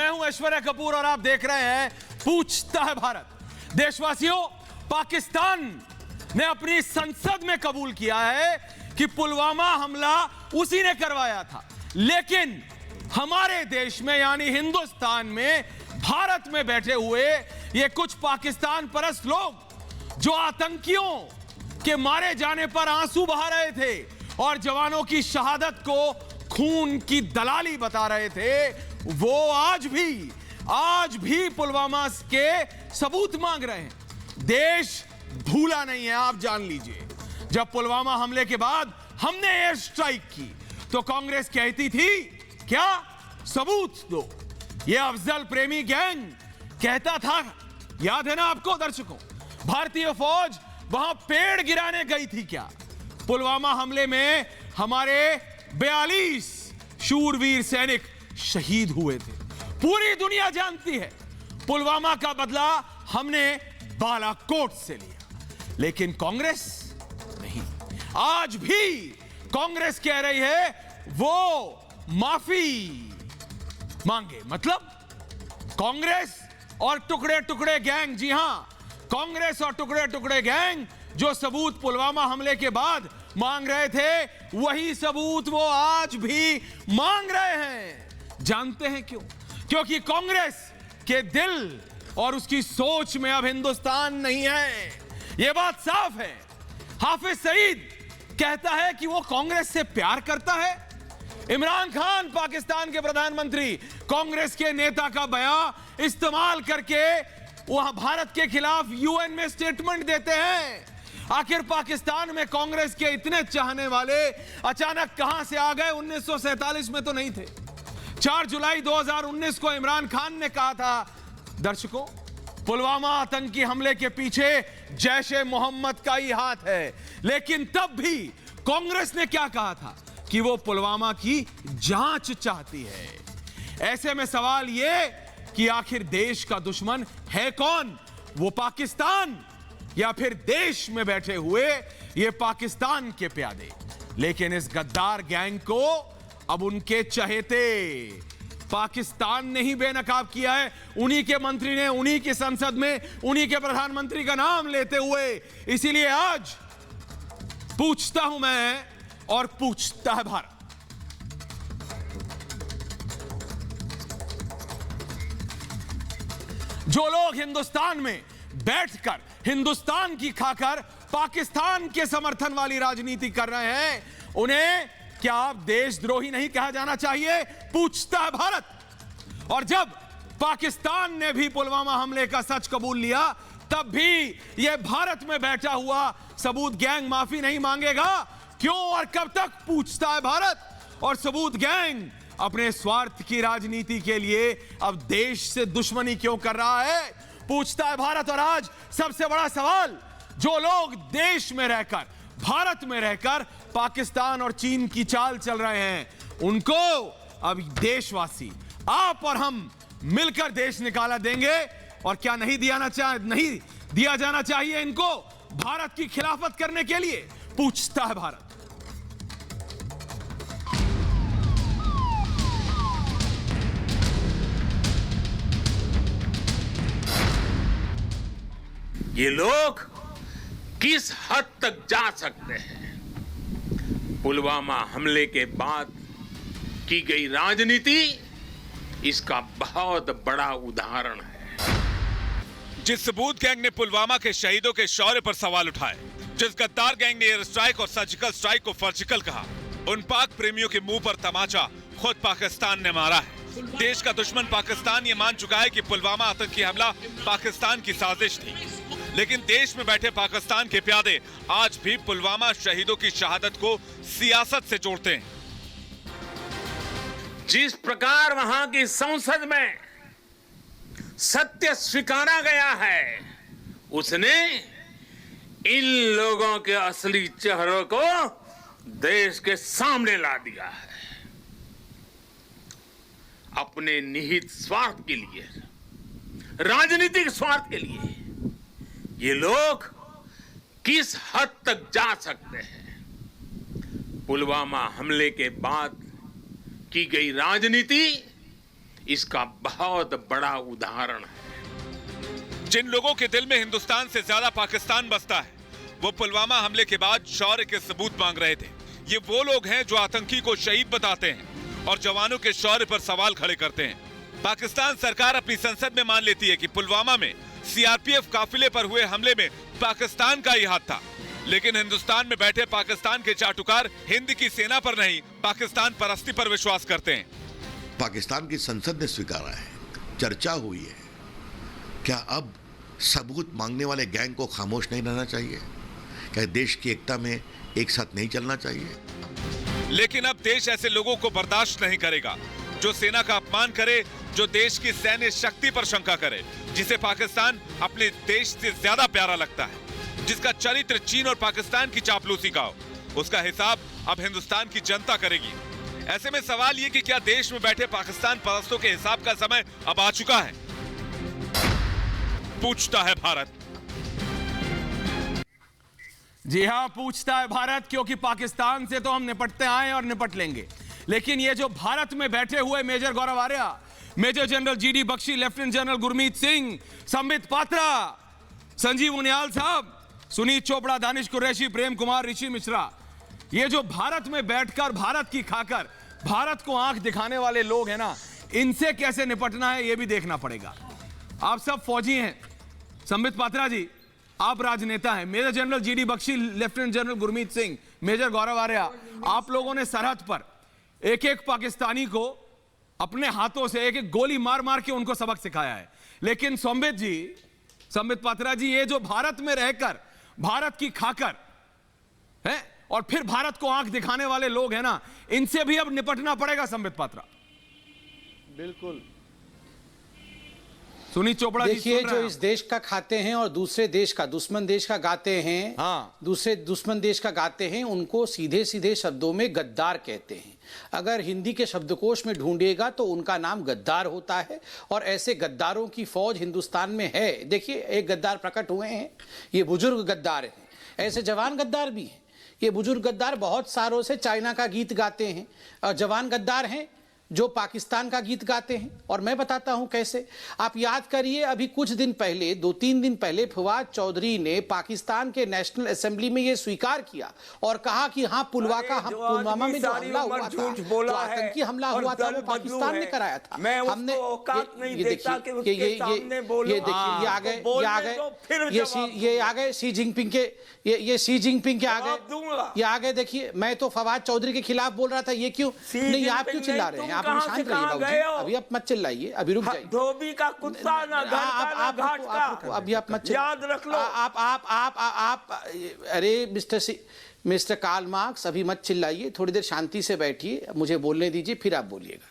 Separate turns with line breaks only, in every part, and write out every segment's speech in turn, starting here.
मैं हूं ऐश्वर्या कपूर और आप देख रहे हैं पूछता है भारत। देशवासियों, पाकिस्तान ने अपनी संसद में कबूल किया है कि पुलवामा हमला उसी ने करवाया था, लेकिन हमारे देश में यानी हिंदुस्तान में, भारत में बैठे हुए ये कुछ पाकिस्तान परस्त लोग जो आतंकियों के मारे जाने पर आंसू बहा रहे थे और जवानों की शहादत को खून की दलाली बता रहे थे, वो आज भी पुलवामा के सबूत मांग रहे हैं। देश भूला नहीं है, आप जान लीजिए। जब पुलवामा हमले के बाद हमने एयर स्ट्राइक की तो कांग्रेस कहती थी क्या, सबूत दो। ये अफजल प्रेमी गैंग कहता था, याद है ना आपको दर्शकों, भारतीय फौज वहां पेड़ गिराने गई थी क्या? पुलवामा हमले में हमारे 42 शूरवीर सैनिक शहीद हुए थे। पूरी दुनिया जानती है पुलवामा का बदला हमने बालाकोट से लिया, लेकिन कांग्रेस नहीं। आज भी कांग्रेस कह रही है वो माफी मांगे। मतलब कांग्रेस और टुकड़े टुकड़े गैंग, जी हां, कांग्रेस और टुकड़े टुकड़े गैंग जो सबूत पुलवामा हमले के बाद मांग रहे थे, वही सबूत वो आज भी मांग रहे हैं। जानते हैं क्यों? क्योंकि कांग्रेस के दिल और उसकी सोच में अब हिंदुस्तान नहीं है, यह बात साफ है। हाफिज सईद कहता है कि वो कांग्रेस से प्यार करता है। इमरान खान, पाकिस्तान के प्रधानमंत्री, कांग्रेस के नेता का बयान इस्तेमाल करके वहां भारत के खिलाफ यूएन में स्टेटमेंट देते हैं। आखिर पाकिस्तान में कांग्रेस के इतने चाहने वाले अचानक कहां से आ गए? 1947 में तो नहीं थे। 4 जुलाई 2019 को इमरान खान ने कहा था, दर्शकों, पुलवामा आतंकी हमले के पीछे जैश ए मोहम्मद का ही हाथ है। लेकिन तब भी कांग्रेस ने क्या कहा था कि वो पुलवामा की जांच चाहती है। ऐसे में सवाल यह कि आखिर देश का दुश्मन है कौन? वो पाकिस्तान या फिर देश में बैठे हुए ये पाकिस्तान के प्यादे? लेकिन इस गद्दार गैंग को अब उनके चहेते पाकिस्तान ने ही बेनकाब किया है। उन्हीं के मंत्री ने उन्हीं की संसद में उन्हीं के प्रधानमंत्री का नाम लेते हुए। इसीलिए आज पूछता हूं मैं और पूछता है भारत। जो लोग हिंदुस्तान में बैठकर हिंदुस्तान की खाकर पाकिस्तान के समर्थन वाली राजनीति कर रहे हैं, उन्हें क्या आप देशद्रोही नहीं कहा जाना चाहिए? पूछता है भारत। और जब पाकिस्तान ने भी पुलवामा हमले का सच कबूल लिया, तब भी यह भारत में बैठा हुआ सबूत गैंग माफी नहीं मांगेगा। क्यों और कब तक? पूछता है भारत। और सबूत गैंग अपने स्वार्थ की राजनीति के लिए अब देश से दुश्मनी क्यों कर रहा है? पूछता है भारत। और आज सबसे बड़ा सवाल, जो लोग देश में रहकर, भारत में रहकर पाकिस्तान और चीन की चाल चल रहे हैं, उनको अब देशवासी, आप और हम मिलकर देश निकाला देंगे। और क्या नहीं दिया जाना चाहिए इनको भारत की खिलाफत करने के लिए? पूछता है भारत।
ये लोग किस हद तक जा सकते हैं? पुलवामा हमले के बाद की गई राजनीति इसका बहुत बड़ा उदाहरण है।
जिस सबूत गैंग ने पुलवामा के शहीदों के शौर्य पर सवाल उठाए, जिस गद्दार गैंग ने एयर स्ट्राइक और सर्जिकल स्ट्राइक को फर्जिकल कहा, उन पाक प्रेमियों के मुंह पर तमाचा खुद पाकिस्तान ने मारा है। देश का दुश्मन पाकिस्तान ये मान चुका है कि पुलवामा आतंकी हमला पाकिस्तान की साजिश थी, लेकिन देश में बैठे पाकिस्तान के प्यादे आज भी पुलवामा शहीदों की शहादत को सियासत से जोड़ते हैं।
जिस प्रकार वहां की संसद में सत्य स्वीकारा गया है, उसने इन लोगों के असली चेहरों को देश के सामने ला दिया है। अपने निहित स्वार्थ के लिए, राजनीतिक स्वार्थ के लिए ये लोग किस हद तक जा सकते हैं? पुलवामा हमले के बाद की गई राजनीति इसका बहुत बड़ा उदाहरण है।
जिन लोगों के दिल में हिंदुस्तान से ज्यादा पाकिस्तान बसता है, वो पुलवामा हमले के बाद शौर्य के सबूत मांग रहे थे। ये वो लोग हैं जो आतंकी को शहीद बताते हैं और जवानों के शौर्य पर सवाल खड़े करते हैं। पाकिस्तान सरकार अपनी संसद में मान लेती है कि पुलवामा में सीआरपीएफ काफिले पर हुए हमले में पाकिस्तान का ही हाथ था, लेकिन हिंदुस्तान में बैठे पाकिस्तान के चाटुकार हिंद की सेना पर नहीं, पाकिस्तान परस्ती पर विश्वास करते हैं।
पाकिस्तान की संसद ने स्वीकारा है, चर्चा हुई है। क्या अब सबूत मांगने वाले गैंग को खामोश नहीं रहना चाहिए? क्या देश की एकता में एक साथ नहीं चलना चाहिए?
लेकिन अब देश ऐसे लोगों को बर्दाश्त नहीं करेगा जो सेना का अपमान करे, जो देश की सैन्य शक्ति पर शंका करे, जिसे पाकिस्तान अपने देश से ज्यादा प्यारा लगता है, जिसका चरित्र चीन और पाकिस्तान की चापलूसी का हो। उसका हिसाब अब हिंदुस्तान की जनता करेगी। ऐसे में सवाल ये कि क्या देश में बैठे पाकिस्तान परस्तों के हिसाब का समय अब आ चुका है? पूछता है भारत।
जी हां, पूछता है भारत, क्योंकि पाकिस्तान से तो हम निपटते आए और निपट लेंगे, लेकिन ये जो भारत में बैठे हुए major Gaurav Arya, major general GD Bakshi, lieutenant general Gurmeet Singh, Sambit Patra, Sanjeev Uniyal साहब, सुनीत चोपड़ा, दानिश कुरैशी, प्रेम कुमार, ऋषि मिश्रा, ये जो भारत में बैठकर भारत की खाकर भारत को आंख दिखाने वाले लोग हैं ना, इनसे कैसे निपटना है ये भी देखना पड़ेगा। आप सब फौजी हैं, संबित पात्रा जी आप राजनेता हैं, major general GD Bakshi, lieutenant general Gurmeet Singh, major Gaurav Arya, आप लोगों ने सरहद पर एक एक पाकिस्तानी को अपने हाथों से एक एक गोली मार मार के उनको सबक सिखाया है। लेकिन संबित पात्रा जी, ये जो भारत में रहकर भारत की खाकर है और फिर भारत को आंख दिखाने वाले लोग हैं ना, इनसे भी अब निपटना पड़ेगा। संबित पात्रा,
बिल्कुल।
सुनीत चोपड़ा जी,
देखिए, जो इस देश का खाते हैं और दूसरे देश का, दुश्मन देश का गाते हैं,
हाँ,
दूसरे दुश्मन देश का गाते हैं, उनको सीधे सीधे शब्दों में गद्दार कहते हैं। अगर हिंदी के शब्दकोश में ढूंढेगा तो उनका नाम गद्दार होता है, और ऐसे गद्दारों की फौज हिंदुस्तान में है। देखिए, एक गद्दार प्रकट हुए हैं, ये बुजुर्ग गद्दार हैं। ऐसे जवान गद्दार भी हैं। ये बुजुर्ग गद्दार बहुत सालों से चाइना का गीत गाते हैं, और जवान गद्दार हैं जो पाकिस्तान का गीत गाते हैं। और मैं बताता हूं कैसे। आप याद करिए, अभी कुछ दिन पहले, 2-3 दिन पहले, फवाद चौधरी ने पाकिस्तान के नेशनल असेंबली में यह स्वीकार किया और कहा कि हाँ, पुलवामा में जो हमला हुआ था, जो आतंकी हमला हुआ था, वो पाकिस्तान ने कराया था। हमने ये देखिए, ये आ गए शी जिनपिंग के, ये शी जिनपिंग के आ गए, ये आ गए। देखिए, मैं तो फवाद चौधरी के खिलाफ बोल रहा था, ये क्यों नहीं? आप क्यों चिल्ला रहे हैं? आप शांत रहिए बाबूजी, अभी आप मत चिल्लाइए, अभी रुक जाइए।
धोबी का कुत्ता ना घर का ना घाट का,
अभी आप मत
याद रख लो।
आप अरे मिस्टर कार्ल मार्क्स, अभी मत चिल्लाइए, थोड़ी देर शांति से बैठिए, मुझे बोलने दीजिए, फिर आप बोलिएगा।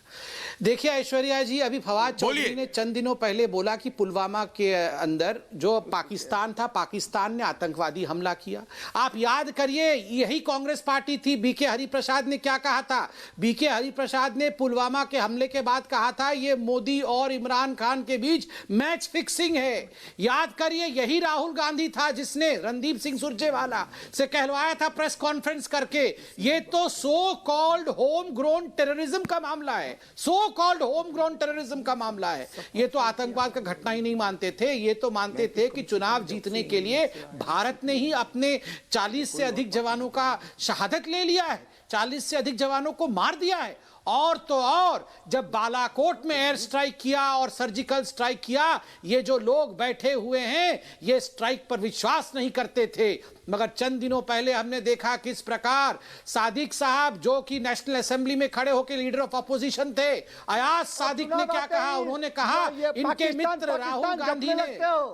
देखिए ऐश्वर्या जी, अभी फवाद चौधरी ने चंद दिनों पहले बोला कि पुलवामा के अंदर जो पाकिस्तान था, पाकिस्तान ने आतंकवादी हमला किया। आप याद करिए, यही कांग्रेस पार्टी थी, बीके हरिप्रसाद ने क्या कहा था? बीके हरिप्रसाद ने पुलवामा के हमले के बाद कहा था, ये मोदी और इमरान खान के बीच मैच फिक्सिंग है। याद करिए, यही राहुल गांधी था जिसने रणदीप सिंह सुरजेवाला से कहलवाया था प्रेस कॉन्फ्रेंस करके, ये तो so called home grown terrorism का मामला है, so called home ground terrorism का मामला है। ये तो आतंकवाद का घटना ही नहीं मानते थे, ये तो मानते थे कि चुनाव जीतने के लिए भारत ने ही अपने 40 से अधिक जवानों का शहादत ले लिया है, 40 से अधिक जवानों को मार दिया है। और तो और, जब बालाकोट में एयर स्ट्राइक किया और सर्जिकल स्ट्राइक किया, ये जो लोग बैठे हुए हैं, ये स्ट्राइक पर विश्वास नहीं करते थे। मगर चंद दिनों पहले हमने देखा किस प्रकार सादिक साहब, जो कि नेशनल असेंबली में खड़े होकर लीडर ऑफ अपोजिशन थे, अयाज सादिक ने क्या कहा? उन्होंने कहा इनके मित्र राहुल गांधी ने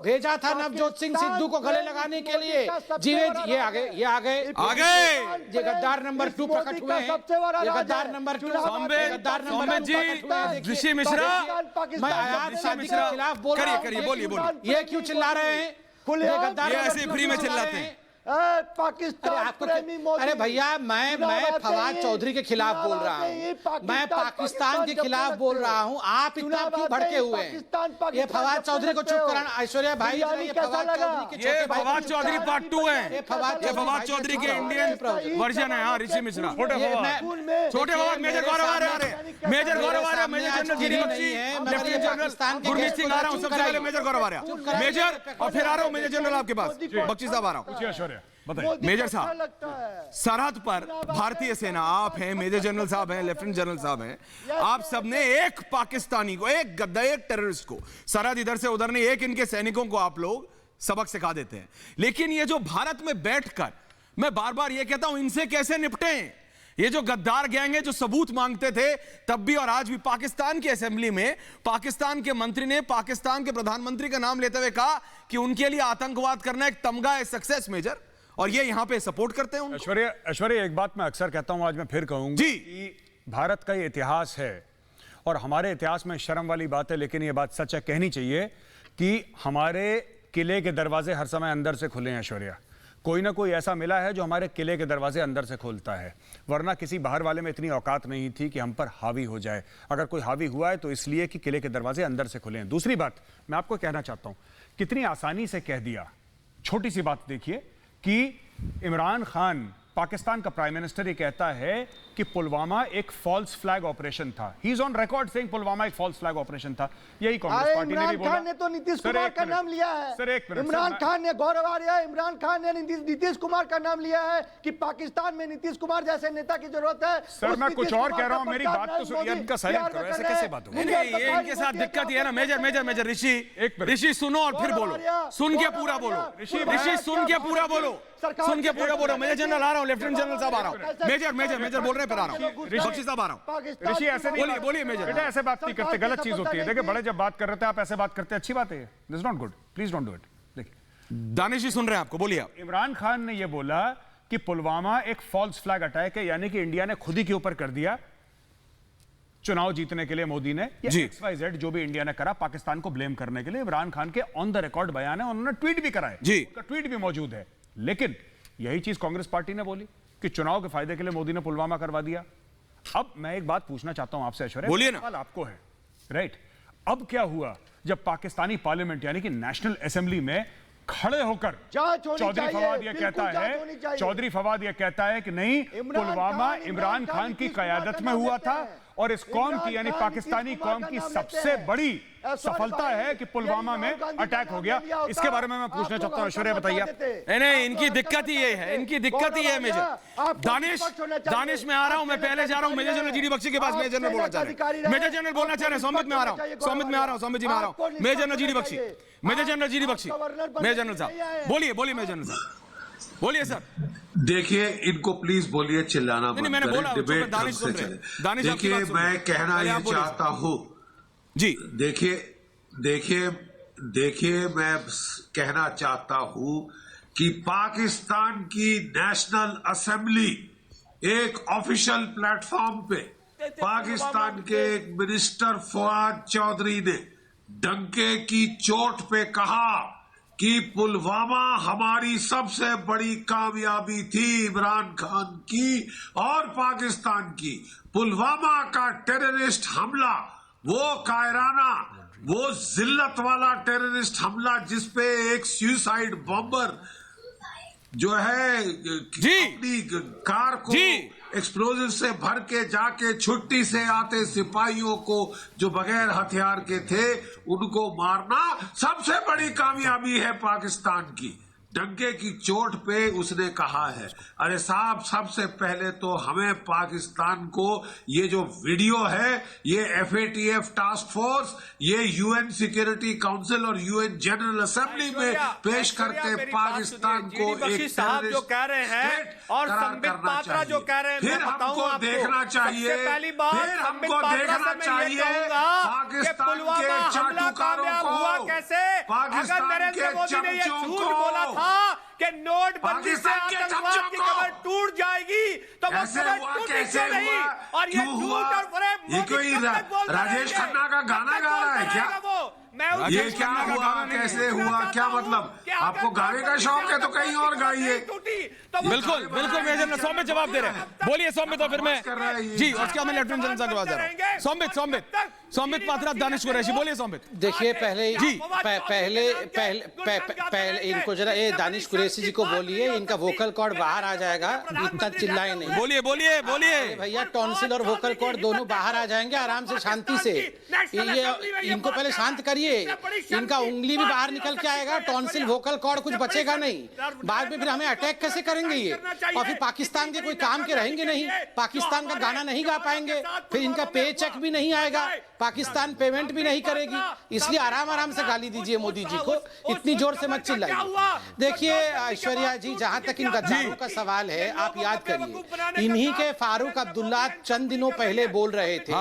भेजा था नवजोत सिंह सिद्धू को गले लगाने के लिए। जी ये आ गए ये गद्दार नंबर 2 प्रकट हुए हैं, ये गद्दार नंबर 2 ऋषि मिश्रा। मैं अयाज सादिक के खिलाफ बोल रहा हूं, ये क्यों चिल्ला रहे हैं?
ये ऐसे फ्री में चिल्लाते हैं।
पाकिस्तान
आपको
प्रेमी मोदी।
अरे भैया मैं फवाद चौधरी के खिलाफ बोल रहा हूँ, मैं पाकिस्तान के खिलाफ बोल रहा हूँ। आप इतना क्यों भड़के हुए हैं? ये फवाद चौधरी को चुप कराना। ऐश्वर्या भाई ये
फवाद चौधरी पार्ट 2 है। ये फवाद चौधरी के इंडियन वर्जन है। हाँ, ऋषि मिश्रा छोटे फवाद, मेजर गौरव आ रहे हैं, मेजर गौरव आ रहे हैं, major general GD Bakshi, lieutenant general Gurmeet Singh आ रहा हूँ। सबसे पहले मेजर गौरव आ रहा है, मेजर, और फिर आ रहा हूँ मेजर जनरल आपके पास, बख्शी साहब आ रहा हूँ। मेजर साहब, सरहद पर भारतीय सेना, आप हैं, मेजर जनरल साहब हैं, लेफ्टिनेंट जनरल साहब हैं, आप सबने एक पाकिस्तानी को, एक गद्दा, एक टेररिस्ट को, सरहद इधर से उधर नहीं, एक इनके सैनिकों को आप लोग सबक सिखा देते हैं। लेकिन ये जो भारत में बैठकर, मैं बार बार ये कहता हूं, इनसे कैसे निपटें? ये जो गद्दार गैंग है, जो सबूत मांगते थे तब भी और आज भी, पाकिस्तान की असेंबली में पाकिस्तान के मंत्री ने पाकिस्तान के प्रधानमंत्री का नाम लेते हुए कहा कि उनके लिए आतंकवाद करना एक तमगा है, सक्सेस मेजर, और ये यहां पे सपोर्ट करते हैं उनको।
ऐश्वर्या, एक बात मैं अक्सर कहता हूं, आज मैं फिर कहूंगा
जी,
कि भारत का ये इतिहास है और हमारे इतिहास में शर्म वाली बात है, लेकिन ये बात सच है, कहनी चाहिए कि हमारे किले के दरवाजे हर समय अंदर से खुले हैं। ऐश्वर्या, कोई ना कोई ऐसा मिला है जो हमारे किले के दरवाजे अंदर से खोलता है, वरना किसी बाहर वाले में इतनी औकात नहीं थी कि हम पर हावी हो जाए। अगर कोई हावी हुआ है तो इसलिए कि किले के दरवाजे अंदर से खुले हैं। दूसरी बात मैं आपको कहना चाहता हूं, कितनी आसानी से कह दिया। छोटी सी बात देखिए कि इमरान खान, पाकिस्तान का प्राइम मिनिस्टर, ये कहता है कि पुलवामा एक फॉल्स फ्लैग ऑपरेशन था। He is on record saying Pulwama एक फॉल्स फ्लैग ऑपरेशन था। यही कांग्रेस पार्टी ने भी बोला।
इमरान खान ने तो नीतीश कुमार का नाम लिया है।
सर एक मिनट,
इमरान खान ने, गौरव आ रहा है, इमरान खान ने नीतीश कुमार का नाम लिया है कि पाकिस्तान में नीतीश कुमार जैसे नेता की जरूरत है।
सर मैं कुछ और कह रहा हूं, मेरी बात तो सुनिए। इनका साइलेंट करो, ऐसे कैसे बात होगी?
नहीं, ये इनके साथ दिक्कत ये है ना, मेजर ऋषि सुनो और फिर बोलो, सुन के पूरा बोलो, ऋषि सुन के पूरा बोलो, सुन के पूरा बोलो। मेजर जनरल आ रहा हूं, लेफ्टिनेंट जनरल साहब आ रहा हूं, मेजर बोल रहे हैं, फिर आ रहा हूं, बख्शी साहब आ रहा हूं।
ऋषि ऐसे नहीं,
बोलिए मेजर।
बेटा ऐसे बात नहीं करते, गलत चीज होती है। देखिए बड़े जब बात कर रहे थे आप ऐसे बात करते, अच्छी बात है, this is not good, please don't do it. देखिए
दानिश जी सुन रहे हैं आपको, बोलिए आप।
इमरान खान ने यह बोला कि पुलवामा एक फॉल्स फ्लैग अटैक है, यानी कि इंडिया ने खुद ही के ऊपर कर दिया चुनाव जीतने के लिए मोदी ने, XYZ जो भी इंडिया ने करा पाकिस्तान को ब्लेम करने के लिए। इमरान खान के ऑन द रिकॉर्ड बयान है, उन्होंने ट्वीट भी करा है, उनका ट्वीट भी मौजूद है। लेकिन यही चीज कांग्रेस पार्टी ने बोली कि चुनाव के फायदे के लिए मोदी ने पुलवामा करवा दिया। अब मैं एक बात पूछना चाहता हूं आपसे ऐश्वर्या,
बोलिए ना।
सवाल आपको है, राइट? अब क्या हुआ जब पाकिस्तानी पार्लियामेंट यानी कि नेशनल असेंबली में खड़े होकर चौधरी फवाद यह कहता है कि नहीं, पुलवामा इमरान खान की कयादत में हुआ था और इस कौम की यानी पाकिस्तानी कौम की सबसे बड़ी सफलता है कि पुलवामा में अटैक हो गया। इसके बारे में मैं पूछना चाहता हूं, ऐश्वर्या बताइए।
नहीं, इनकी दिक्कत ही ये है, इनकी दिक्कत ही है मेजर। दानिश में आ रहा हूं, मैं पहले जा रहा हूं मेजर जनरल जीडी बख्शी के पास। मेजर जनरल बोलना चाह रहे हैं, मेजर जनरल बोलना चाह रहे हैं। सौमित में आ रहा हूं, सौमित जी में आ रहा हूं। Major general GD Bakshi, major general GD Bakshi, major general साहब बोलिए, मेजर जनरल साहब बोलिए। सर
देखिए, इनको प्लीज बोलिए, चिल्लाना मत करें, डिबेट ढंग से चले। देखिए मैं कहना ये चाहता हूं
जी,
देखिए मैं कहना चाहता हूं कि पाकिस्तान की नेशनल असेंबली एक ऑफिशियल प्लेटफॉर्म पे पाकिस्तान के एक मिनिस्टर फवाद चौधरी ने डंके की चोट पे कहा कि पुलवामा हमारी सबसे बड़ी कामयाबी थी, इमरान खान की और पाकिस्तान की। पुलवामा का टेररिस्ट हमला, वो कायराना, वो जिल्लत वाला टेररिस्ट हमला जिसपे एक सुसाइड बॉम्बर जो है अपनी कार को एक्सप्लोजिव से भर के जाके छुट्टी से आते सिपाहियों को जो बगैर हथियार के थे उनको मारना सबसे बड़ी कामयाबी है पाकिस्तान की। डंके की चोट पे उसने कहा है। अरे साहब, सबसे पहले तो हमें पाकिस्तान को ये जो वीडियो है, ये FATF टास्क फोर्स, ये UN सिक्योरिटी काउंसिल और UN जनरल असेंबली में पेश करके पाकिस्तान को एक
साहब जो कह रहे हैं और संबित पात्रा जो कह रहे हैं,
फिर हमको देखना चाहिए, फिर हमको देखना चाहिए पाकिस्तान के चाटुकारों को,
कैसे
पाकिस्तान के चमचों को
कि नोटबंदी से आतंकवाद की कमर टूट जाएगी, तो वो कमर टूटी क्यों नहीं? और ये झूठ और फरेब
ये कोई राजेश खन्ना का गाना गा रहा है क्या? ये क्या हुआ, कैसे हुआ, क्या मतलब? आपको गाने का शौक है तो कहीं और गाइए।
बिल्कुल बिल्कुल मेजर ने सौम्य जवाब दे रहे हैं। बोलिए सौम्य, तो फिर मैं जी उसके बाद मैं लेफ्टिनेंट जनरल साहब के पास जा रहा हूं। सौम्यत पात्रा, दानिश कुरैशी, बोलिए सौम्यत।
देखिए पहले
जी।
पहले इनको जरा ये दानिश कुरैशी जी को बोलिए, इनका वोकल कॉर्ड बाहर आ जाएगा, इतना चिल्लाए नहीं।
बोलिए बोलिए बोलिए
भैया, टॉन्सिल और वोकल कॉर्ड दोनों बाहर आ जाएंगे आराम से, शांति से। ये इनको पहले शांत करिए, इनका उंगली भी बाहर निकल के आएगा, टॉन्सिल वोकल कॉर्ड कुछ बचेगा नहीं। बाद में फिर हमें अटैक कैसे करेंगे ये, और फिर पाकिस्तान के कोई काम के रहेंगे नहीं, पाकिस्तान का गाना नहीं गा पाएंगे, फिर इनका पे चेक भी नहीं आएगा, पाकिस्तान पेमेंट भी नहीं करेगी। इसलिए आराम आराम से गाली दीजिए मोदी जी को, इतनी जोर से मत चिल्लाइए। देखिए ऐश्वर्या जी, जहां तक इन गद्दारों का सवाल है, आप याद करिए, इन्हीं के फारूक अब्दुल्ला चंद दिनों पहले बोल रहे थे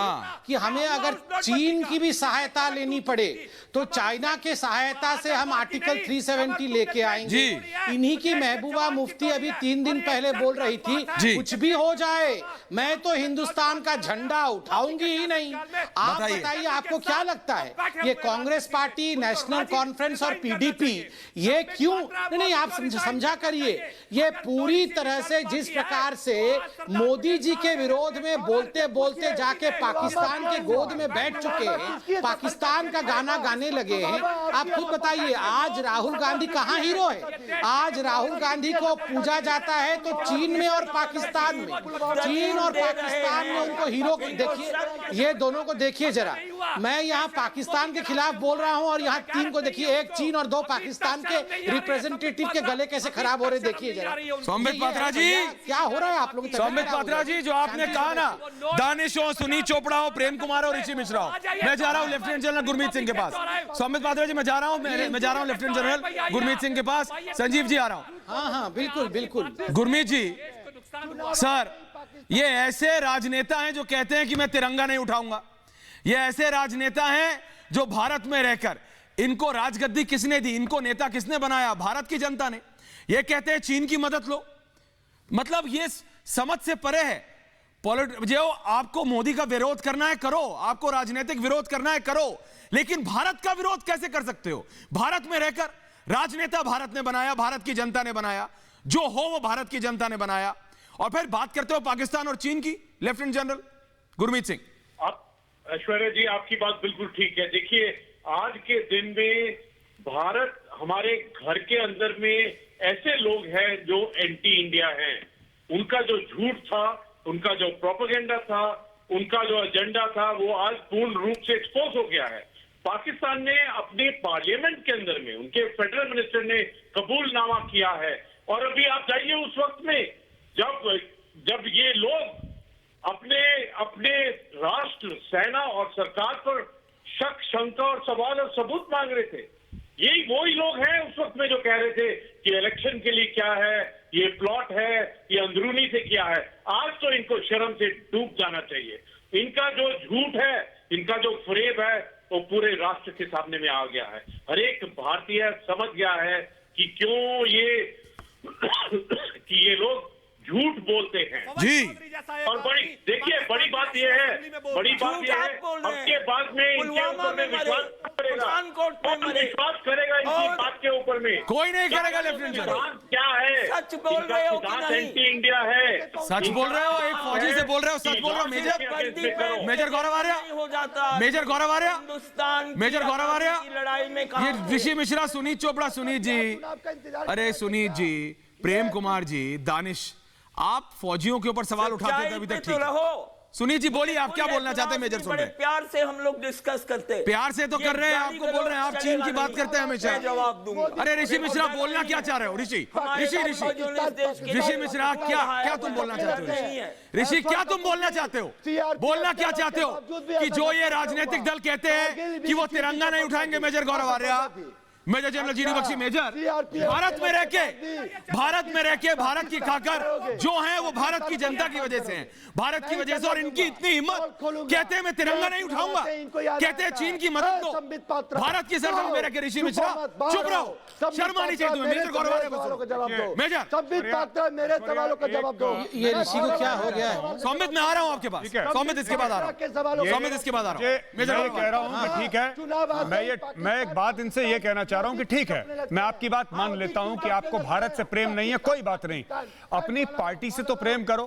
कि हमें अगर चीन की भी सहायता लेनी पड़े तो चाइना के सहायता से हम आर्टिकल 370 लेके आएंगे। इन्हीं की महबूबा मुफ्ती अभी 3 दिन पहले बोल रही थी, कुछ भी हो जाए मैं तो हिंदुस्तान का झंडा उठाऊंगी ही नहीं। आप बताइए, आपको क्या लगता है ये कांग्रेस पार्टी, नेशनल कॉन्फ्रेंस और पीडीपी, ये क्यों नहीं, आप समझा करिए, ये पूरी तरह से जिस प्रकार से मोदी जी के विरोध में बोलते बोलते जाके पाकिस्तान के गोद में बैठ चुके हैं, पाकिस्तान का गाना गाने लगे हैं। आप खुद बताइए, आज राहुल गांधी कहां हीरो है? आज राहुल गांधी को पूजा जाता है तो चीन में और पाकिस्तान में, चीन और पाकिस्तान में उनको हीरो। देखिए ये दोनों को देखिए जरा, मैं यहाँ पाकिस्तान के खिलाफ बोल रहा हूँ और यहाँ 3 को देखिए, 1 चीन और 2 पाकिस्तान के रिप्रेजेंटेटिव के गले कैसे खराब हो रहे, देखिए जरा।
सौम्यत पात्रा जी,
क्या हो रहा है आप लोग?
सौम्यत पात्रा जी, जो आपने कहा ना, दानिश हो, सुनील चोपड़ा हो, प्रेम कुमार हो, ऋषि मिश्रा हो, मैं जा रहा हूँ लेफ्टिनेंट जनरल गुरमीत सिंह के पास। सौम्यत पात्रा जी, मैं जा रहा हूँ लेफ्टिनेंट जनरल गुरमीत सिंह के पास। संजीव जी आ रहा हूँ।
हाँ बिल्कुल बिल्कुल।
गुरमीत जी सर, ये ऐसे राजनेता हैं जो कहते हैं कि मैं तिरंगा नहीं उठाऊंगा। ये ऐसे राजनेता हैं जो भारत में रहकर, इनको राजगद्दी किसने दी, इनको नेता किसने बनाया? भारत की जनता ने। ये कहते हैं चीन की मदद लो। मतलब ये समझ से परे है। जो आपको मोदी का विरोध करना है करो, आपको राजनीतिक विरोध करना है करो, लेकिन भारत का विरोध कैसे कर सकते हो? भारत में रहकर राजनेता भारत ने बनाया, भारत की जनता ने बनाया, जो हो वो भारत की जनता ने बनाया। और फिर बात करते हो पाकिस्तान और चीन की, लेफ्टिनेंट जनरल गुरमीत सिंह।
ऐश्वर्या जी, आपकी बात बिल्कुल ठीक है। देखिए, आज के दिन में भारत, हमारे घर के अंदर में ऐसे लोग हैं जो एंटी इंडिया हैं। उनका जो झूठ था, उनका जो प्रोपेगेंडा था, उनका जो एजेंडा था, वो आज पूर्ण रूप से एक्सपोज हो गया है। पाकिस्तान ने अपने पार्लियामेंट के अंदर में, उनके फेडरल मिनिस्टर ने कबूलनामा किया है। और अभी आप जाइए उस वक्त में जब ये लोग अपने राष्ट्र, सेना और सरकार पर शक, शंका और सवाल और सबूत मांग रहे थे। यही वही लोग हैं उस वक्त में जो कह रहे थे कि इलेक्शन के लिए क्या है, ये प्लॉट है, ये अंदरूनी से क्या है। आज तो इनको शर्म से डूब जाना चाहिए। इनका जो झूठ है, इनका जो फरेब है, वो पूरे राष्ट्र के सामने में आ गया है। हर एक भारतीय समझ गया है कि क्यों ये लोग झूठ बोलते हैं
जी।
और बड़ी बात यह है, आपके बाद में इनके ऊपर में विश्वास करेगा इनकी बात के ऊपर में
कोई नहीं करेगा। लेफ्टिनेंट जनरल
क्या है,
सच बोल रहे हो कि नहीं?
एंटी इंडिया है।
सच बोल रहे हो, एक फौजी से बोल रहे हो, सच बोल रहे हो। मेजर गौरव आर्या
हो जाता,
मेजर गौरव आर्या,
हिंदुस्तान
मेजर गौरव आर्या,
लड़ाई में
ये ऋषि मिश्रा, सुनीत चोपड़ा, सुनीत जी, अरे सुनीत जी, प्रेम कुमार जी, दानिश, आप फौजियों के ऊपर सवाल उठाते थे अभी तक, ठीक है। सुनीत जी बोलिए, आप क्या बोलना चाहते हैं? मेजर सुन रहे हैं।
प्यार से हम लोग डिस्कस करते हैं,
प्यार से तो कर रहे हैं, आपको बोल रहे हैं, आप चीन की बात करते हैं हमेशा।
जवाब दूंगा।
अरे ऋषि मिश्रा, बोलना क्या चाह रहे हो? ऋषि मिश्रा, क्या तुम बोलना चाहते हो? ऋषि, क्या तुम बोलना चाहते हो? बोलना क्या चाहते हो कि जो ये राजनीतिक दल कहते हैं कि वो तिरंगा नहीं उठाएंगे? Major Gaurav Arya, major general GD Bakshi major Bharat में रह के भारत की खाकर जो हैं वो भारत की जनता की वजह से हैं, भारत की वजह से। और इनकी इतनी हिम्मत, कहते हैं मैं तिरंगा नहीं उठाऊंगा, कहते हैं चीन की मदद दो, भारत की सरकार में रह के। ऋषि मिश्रा चुप रहो, शर्म आनी चाहिए तुम्हें। मेजर गौरव मेजर
संबित पात्रा मेरे सवालों का जवाब दो।
ये ऋषि को क्या हो गया है?
सौमित मैं आ रहा हूं आपके पास, सौमित इसके बाद आ रहा हूं, सौमित इसके बाद आ रहा हूं।
मैं ये कह रहा हूं कि ठीक है, मैं एक बात इनसे ये कहना चाह रहा हूं कि ठीक है, मैं आपकी बात मान लेता हूं कि आपको भारत से प्रेम नहीं है, कोई बात नहीं, अपनी पार्टी से तो प्रेम करो,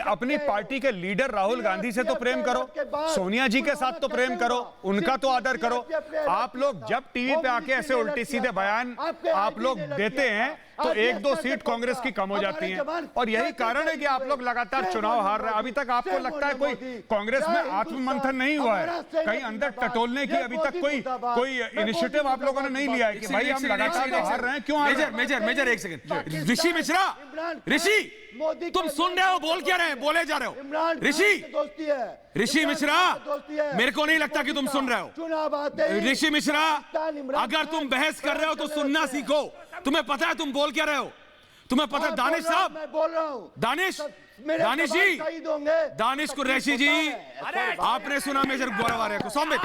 अपनी पार्टी के लीडर राहुल गांधी से तो प्रेम करो, सोनिया जी के साथ तो प्रेम करो, उनका तो आदर करो। आप लोग जब टीवी पे आके ऐसे उल्टे सीधे बयान आप लोग देते हैं तो 1-2 सीट कांग्रेस की कम हो जाती हैं, और यही कारण है कि आप लोग लगातार चुनाव हार रहे हैं। अभी तक आपको लगता है कोई कांग्रेस में आत्ममंथन नहीं हुआ है, कहीं अंदर टटोलने की अभी तक कोई इनिशिएटिव आप लोगों ने नहीं लिया है कि भाई हम लगातार हार रहे हैं, क्यों हार रहे हैं?
मेजर एक सेकंड, ऋषि मिश्रा, ऋषि तुम सुन रहे हो, बोल क्या रहे हैं, बोले जा रहे हो। ऋषि मिश्रा, मेरे को नहीं लगता कि तुम सुन रहे हो। ऋषि मिश्रा, अगर तुम बहस कर रहे हो तो सुनना सीखो। तुम्हें पता है तुम बोल क्या रहे हो? तुम्हें पता है? दानिश साहब,
मैं बोल रहा हूं,
दानिश जी, दानिश कुरैशी जी, आपने सुना मेजर गौरव आर्य को? सौमित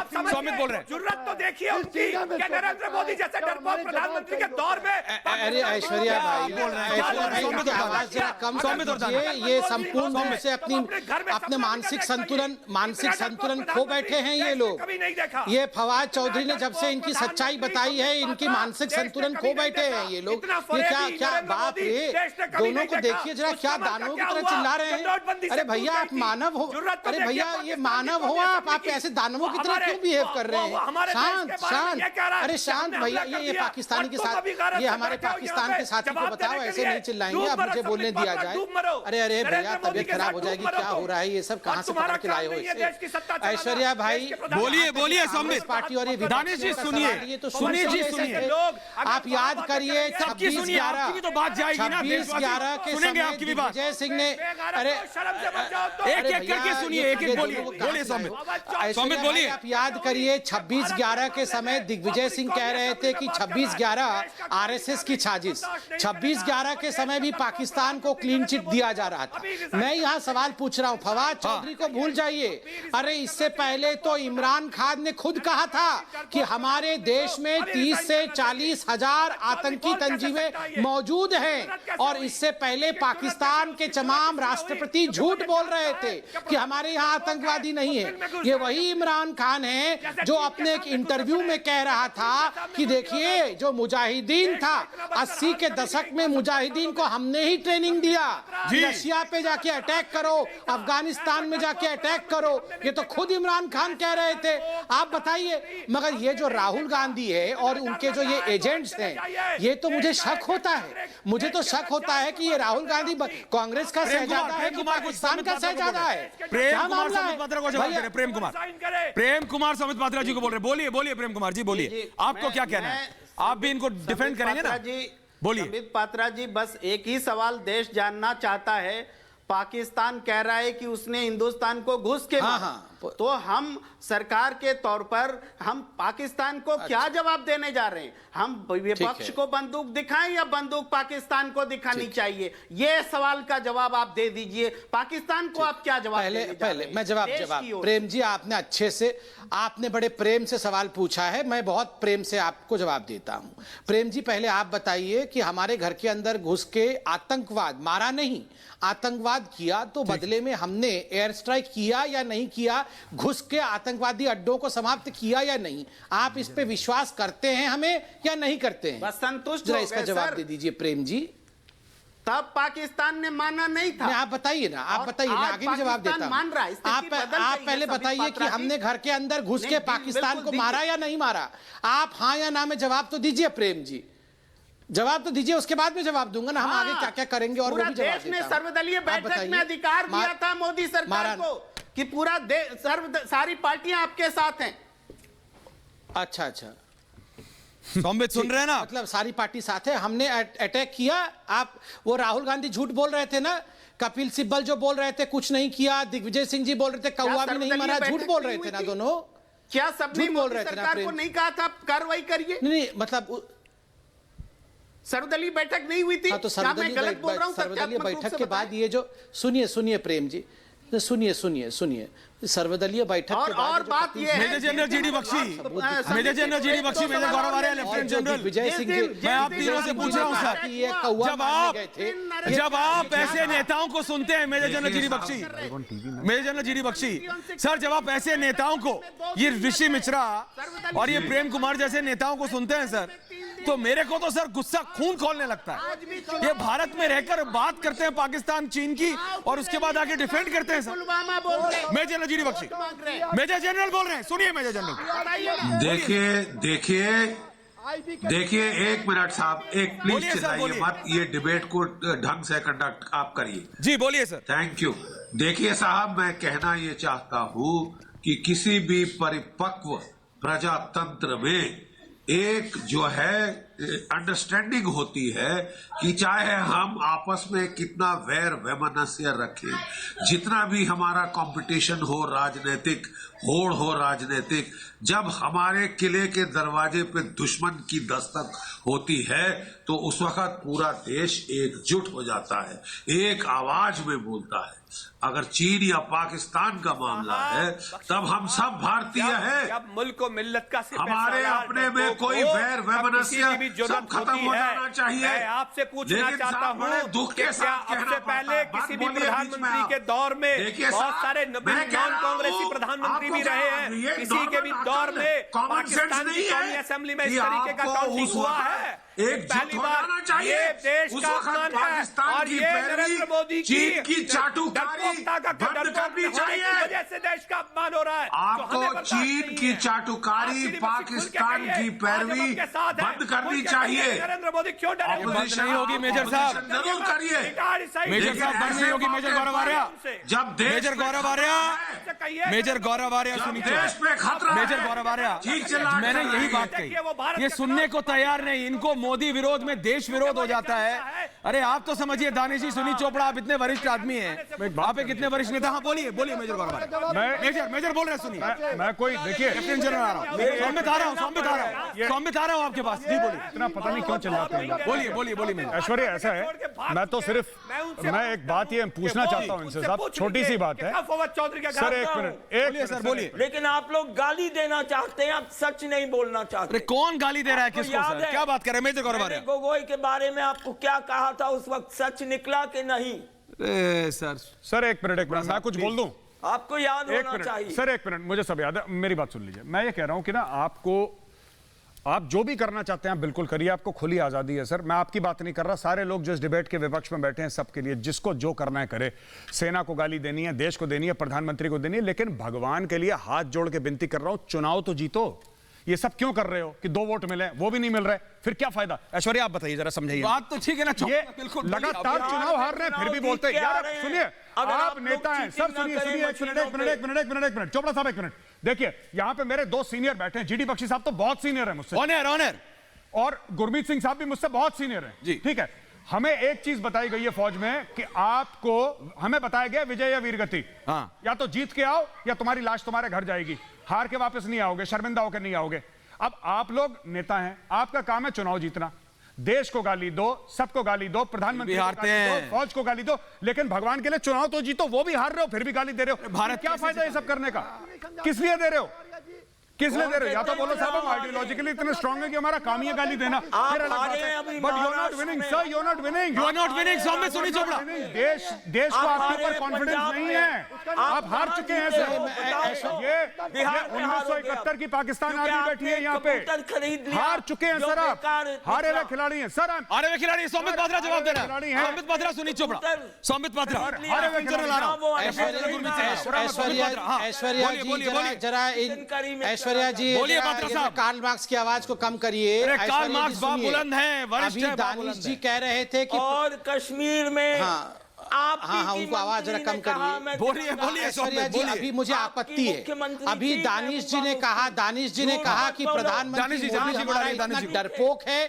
बोल रहे हैं।
जुर्रत तो देखिए उनकी कि नरेंद्र मोदी जैसे डरपोक प्रधानमंत्री के दौर में।
अरे ऐश्वर्या भाई बोल रहे हैं, ऐश्वर्या भाई की आवाज जरा कम कीजिए। ये संपूर्ण रूप से अपने मानसिक संतुलन खो बैठे हैं ये लोग। ये फवाद चौधरी ने जब से इनकी सच्चाई बताई है, इनकी मानसिक संतुलन खो बैठे हैं ये लोग। ये क्या बाप रे, दोनों को देखिए जरा, क्या दानों की तरह चिल्ला रहे हैं। अरे भैया आप मानव हो, अरे भैया ये मानव हो, आप ऐसे दानवों की तरह क्यों बिहेव कर रहे हैं? शांत, अरे शांत भैया। ये पाकिस्तानी के साथ, ये हमारे पाकिस्तान के साथी को बताओ, ऐसे नहीं चिल्लाएंगे, अब मुझे बोलने दिया जाए। अरे भैया तबीयत खराब हो जाएगी, क्या हो रहा है? ये सब कहां से पकड़ के लाए हो इसे? ऐश्वर्या भाई
बोलिए सौमित
पार्टी और ये
दानिश जी सुनिए,
ये तो
सुनिए,
आप याद करिए 26/11
तो बात जाएगी ना,
26/11 के
सुनेंगे आपकी भी बात।
विजय सिंह ने, अरे
एक करके सुनिए, एक बोलिए सौमित बोलिए।
आप याद करिए 26/11 के समय दिग्विजय सिंह कह रहे थे कि 26/11 आरएसएस की साजिश। 26/11 के समय भी पाकिस्तान को क्लीन चिट दिया जा रहा था। मैं यहाँ सवाल पूछ रहा हूँ, फवाद चौधरी को भूल जाइए। अरे इससे पहले तो इमरान खान ने खुद कहा था कि हमारे देश में 30 से 40 हजार आतंकी तंजीमें मौजूद हैं, और इससे पहले पाकिस्तान के तमाम राष्ट्रपति झूठ बोल रहे थे कि हमारे यहाँ आतंकवादी नहीं है। ये वही इमरान खान है जो अपने एक इंटरव्यू में कह रहा था कि देखिए जो मुजाहिदीन था 80 के दशक में, मुजाहिदीन को हमने ही ट्रेनिंग दिया, रशिया पे जाके अटैक करो, अफगानिस्तान में जाके अटैक करो। ये तो खुद इमरान खान कह रहे थे। आप बताइए, मगर ये जो राहुल गांधी है और उनके जो ये एजेंट्स हैं, ये तो मुझे शक होता है, मुझे तो शक होता है कि ये राहुल गांधी कांग्रेस का शहजादा है कि पाकिस्तान का शहजादा है।
प्रेम कुमार समित पात्रा को जवाब दे रहे। प्रेम कुमार समित पात्रा जी को बोल रहे। बोलिए प्रेम कुमार जी, बोलिए, आपको क्या कहना है? आप भी इनको डिफेंड करेंगे ना? बोलिए।
समित पात्रा जी, बस एक ही सवाल देश जानना चाहता है। पाकिस्तान कह रहा है कि उसने हिंदुस्तान को घुस के तो हम सरकार के तौर पर हम पाकिस्तान को क्या जवाब देने जा रहे हैं? हम विपक्ष को बंदूक दिखाएं या बंदूक पाकिस्तान को दिखानी चाहिए? ये सवाल का जवाब आप दे दीजिए। पाकिस्तान को आप क्या जवाब देने जा रहे हैं?
मैं जवाब प्रेम जी, आपने अच्छे से, आपने बड़े प्रेम से सवाल पूछा है, मैं बहुत प्रेम से आपको जवाब देता हूं। प्रेम जी, पहले आप बताइए कि हमारे घर के अंदर घुस के आतंकवाद, मारा नहीं, आतंकवाद किया, तो बदले में हमने एयर स्ट्राइक किया या नहीं किया? घुस के आतंकवादी अड्डों को समाप्त किया या नहीं? आप इस पे विश्वास करते हैं हमें या नहीं करते हैं?
बस संतुष्ट
जरा इसका जवाब दे दीजिए प्रेम जी।
तब पाकिस्तान ने माना नहीं था।
आप बताइए ना, आप बताइए, मैं आगे भी जवाब देता हूं।
मान रहा है,
आप पहले बताइए कि हमने घर के अंदर घुस के पाकिस्तान को मारा या नहीं मारा? आप हाँ या ना में जवाब तो दीजिए प्रेम जी, जवाब तो दीजिए, उसके बाद में जवाब दूंगा ना हम आगे क्या क्या करेंगे। और वो भी जवाब
देश ने सर्वदलीय बैठक में अधिकार दिया था मोदी सरकार को कि पूरा सारी पार्टियां आपके साथ हैं।
अच्छा,
सौमित सुन रहे हैं ना?
मतलब सारी पार्टी साथ है, हमने अटैक किया। आप वो राहुल गांधी झूठ बोल रहे थे ना, कपिल सिब्बल जो बोल रहे थे कुछ नहीं किया, दिग्विजय सिंह जी बोल रहे थे कौवा भी नहीं मरा, झूठ बोल रहे थे ना दोनों।
क्या सबने
झूठ बोल
मोदी
रहे थे ना
सरकार को
प्रेम?
नहीं कहा था कार्रवाई करिए?
नहीं मतलब
सर्वदलीय बैठक नहीं हुई थी?
हाँ, तो
क्या मैं गलत बोल रहा हूं?
सर्वदलीय
तथ्यात्मक रूप
बैठक
से
के
बताएं।
बाद ये जो सुनिए प्रेम जी, सुनिए सर्वदलीय बैठक के बाद
और बात ये है,
major general GD Bakshi, major general GD Bakshi, major Gaurav Arya, lieutenant general
Vijay Singh ji,
मैं आप तीनों से पूछ रहा हूं सर, जब आप ऐसे नेताओं को सुनते हैं, major general GD Bakshi, major general GD Bakhshi sir, जब आप ऐसे नेताओं को, ये ऋषि मिश्रा और ये प्रेम कुमार जैसे नेताओं को सुनते हैं सर, तो मेरे को तो सर गुस्सा खून खोलने लगता है। ये भारत में रहकर बात करते हैं पाकिस्तान चीन की और उसके बाद आके डिफेंड करते हैं sir. Major general GD Bakshi, major general बोल रहे हैं, सुनिए मेजर जनरल।
देखिए 1 मिनट साहब, एक प्लीज
बोलिए सर,
चिल्लाइए
बोलिए।
मत, ये डिबेट को ढंग से कंडक्ट आप करिए।
जी बोलिए सर।
Thank you. देखिए साहब, मैं कहना ये चाहता हूं कि किसी भी परिपक्व प्रजातंत्र में एक जो है अंडरस्टैंडिंग होती है कि चाहे हम आपस में कितना वैर वैमनस्य रखें, जितना भी हमारा कंपटीशन हो राजनीतिक, होड़ हो राजनीतिक, जब हमारे किले के दरवाजे पे दुश्मन की दस्तक होती है तो उस वक्त पूरा देश एकजुट हो जाता है, एक आवाज में बोलता है। अगर चीन या पाकिस्तान का मामला है तब हम सब भारतीय हैं।
जब मुल्क को मिल्लत का
हमारे अपने में कोई वैर वैमनस्य सब खत्म हो जाना चाहिए।
मैं आपसे पूछना
लेकिन
चाहता
साहब बड़े
हूँ
दुख
कि
के
क्या
साथ कहना
सबसे पहले
पड़ता है।
किसी भी
बात बोलिए बीच में
प्रधानमंत्री
आप।
के दौर में
देखिए
बहुत
साहब,
सारे
मैं कह रहा
नॉन कांग्रेसी
हूँ,
प्रधानमंत्री भी
आपको
रहे
क्या-
हैं।
ये
किसी के भी दौर में
कॉमन सेंस
पाकिस्तान
नहीं
की कौमी
है
असेंबली में इस
कि
तरीके का
आपको
काउंटिंग
उस
हुआ
वक्त
है।
एकजुट
पहली
हो
बार
जाना चाहिए।
ये देश
उस
का
वक्त
अपमान है
पाकिस्तान
और
की
ये
पैरवी,
नरेंद्र मोदी की
चीन की चाटुकारी
डरपोकता का
बंद
डरपोक
करनी
होने की
चाहिए।
वजह से देश का अपमान हो रहा है। जो हमें
आपको
बर्दाश्त
चीन
नहीं
की
है।
चाटुकारी
आप
पाकिस्तान
कहिए,
की
आज
पैरवी
हम आपके साथ हैं।
बंद करनी
खुल के
चाहिए।
कहिए, नरेंद्र मोदी क्यों डरे हुए हैं?
बंद नहीं होगी मेजर साहब।
जरूर करिए।
मेजर साहब बंद नहीं होगी। मेजर गौरव आर्या,
जब देश
मेजर
पे
गौरव
खतरा
आर्या,
है,
मेजर गौरव आर्या
जब
सुनिए,
देश पे खतरा है,
मेजर गौरव आर्या,
ठीक चिल्लाते
मैंने यही
रहिए।
बात कही, ये सुनने को तैयार नहीं, इनको मोदी विरोध में देश विरोध हो जाता है। अरे आप तो समझिए दानिश जी, सुनील चोपड़ा, आप इतने वरिष्ठ आदमी हैं, आप एक इतने वरिष्ठ नेता। हाँ बोलिए मेजर गौरव आर्या, मेजर बोल रहे हैं, सुनिए।
मैं कोई देखिए
लेफ्टिनेंट जनरल आ रहा हूँ, सौम्यत आ रहा हूँ आपके पास। जी बोलिए।
इतना पता नहीं क्यों चिल्लाते हैं।
बोलिए मेजर।
ऐश्वर्या, ऐसा है, मैं तो सिर्फ मैं एक बात ये पूछना चाहता हूँ इनसे साहब, छोटी सी बात है सर, एक मिनट
सर बोलिए।
लेकिन आप लोग गाली देना चाहते हैं, आप सच नहीं बोलना चाहते।
अरे कौन गाली दे रहा है किसको
याद
सर?
है?
क्या बात कर रहे हैं मेजर गौरव
मैंने
आर्या?
गोगोई के बारे में आपको क्या कहा था उस वक्त, सच निकला कि नहीं?
सर
एक मिनट मैं कुछ बोल दूं?
आपको याद
एक
होना
मिनट
चाहिए।
सर, एक मिनट, मुझे सब याद है, मेरी बात सुन लीजिए। मैं ये कह रहा हूं कि ना, आप जो भी करना चाहते हैं आप बिल्कुल करिए, आपको खुली आजादी है सर। मैं आपकी बात नहीं कर रहा, सारे लोग जो इस डिबेट के विपक्ष में बैठे हैं सबके लिए, जिसको जो करना है करे। सेना को गाली देनी है, देश को देनी है, प्रधानमंत्री को देनी है, लेकिन भगवान के लिए हाथ जोड़ के विनती कर रहा हूं, चुनाव तो जीतो। ये सब क्यों कर रहे हो कि 2 वोट मिले, वो भी नहीं मिल रहे, फिर क्या फायदा? ऐश्वर्या आप बताइए जरा, समझाइए।
बात तो ठीक है ना,
ये
बिल्कुल
लगातार चुनाव हार रहे हैं फिर भी बोलते हैं। यार सुनिए, आप नेता हैं सर, सुनिए एक मिनट चोपड़ा साहब, एक मिनट। देखिए यहां पे मेरे 2 सीनियर बैठे हैं, जीडी बख्शी साहब तो बहुत सीनियर है मुझसे,
ऑनर,
और गुरमीत सिंह साहब भी मुझसे बहुत सीनियर हैं जी, ठीक है। हमें एक चीज बताई गई है फौज में कि आपको, हमें बताया गया विजय या वीरगति, या तो जीत के आओ या तुम्हारी लाश तुम्हारे घर जाएगी, हार के वापस नहीं आओगे, शर्मिंदा होकर नहीं आओगे। अब आप लोग नेता हैं, आपका काम है चुनाव जीतना, देश को गाली दो, सबको गाली दो, प्रधानमंत्री को गाली दो, फौज को गाली दो, लेकिन भगवान के लिए चुनाव तो जीतो। वो भी हार रहे हो फिर भी गाली दे रहे हो। भारत क्या फायदा ये सब करने का? किस लिए दे रहे हो? किस लिए दे रहे हो? या तो बोलो साहब हम आइडियोलॉजिकली इतने स्ट्रांग है कि हमारा काम ही है गाली देना, फिर अलग बात है। But you are not winning sir, you are not winning. Saumya Sunil Chopra, देश को आपके ऊपर कॉन्फिडेंस नहीं है, आप हार चुके हैं सर। ये 1971 की पाकिस्तान आर्मी बैठी है यहाँ पे, हार चुके हैं सर, आप हारे हुए खिलाड़ी हैं सर, हारे हुए खिलाड़ी।
सौमित पात्रा जवाब दे रहा है, सौमित पात्रा, सुनील चोपड़ा, सौमित पात्रा हारे हुए खिलाड़ी।
ऐश्वर्या जी, कार्ल मार्क्स की आवाज को कम करिए।
कार्ल मार्क्स बहुत बुलंद हैं, वरिष्ठ हैं।
दानिश जी कह रहे थे कि
और कश्मीर में आप
उनको आवाज जरा कम करिए।
बोलिए
ऐश्वर्या जी, अभी मुझे आपत्ति है, अभी दानिश जी ने कहा कि प्रधानमंत्री हमारा इतना डरपोक है,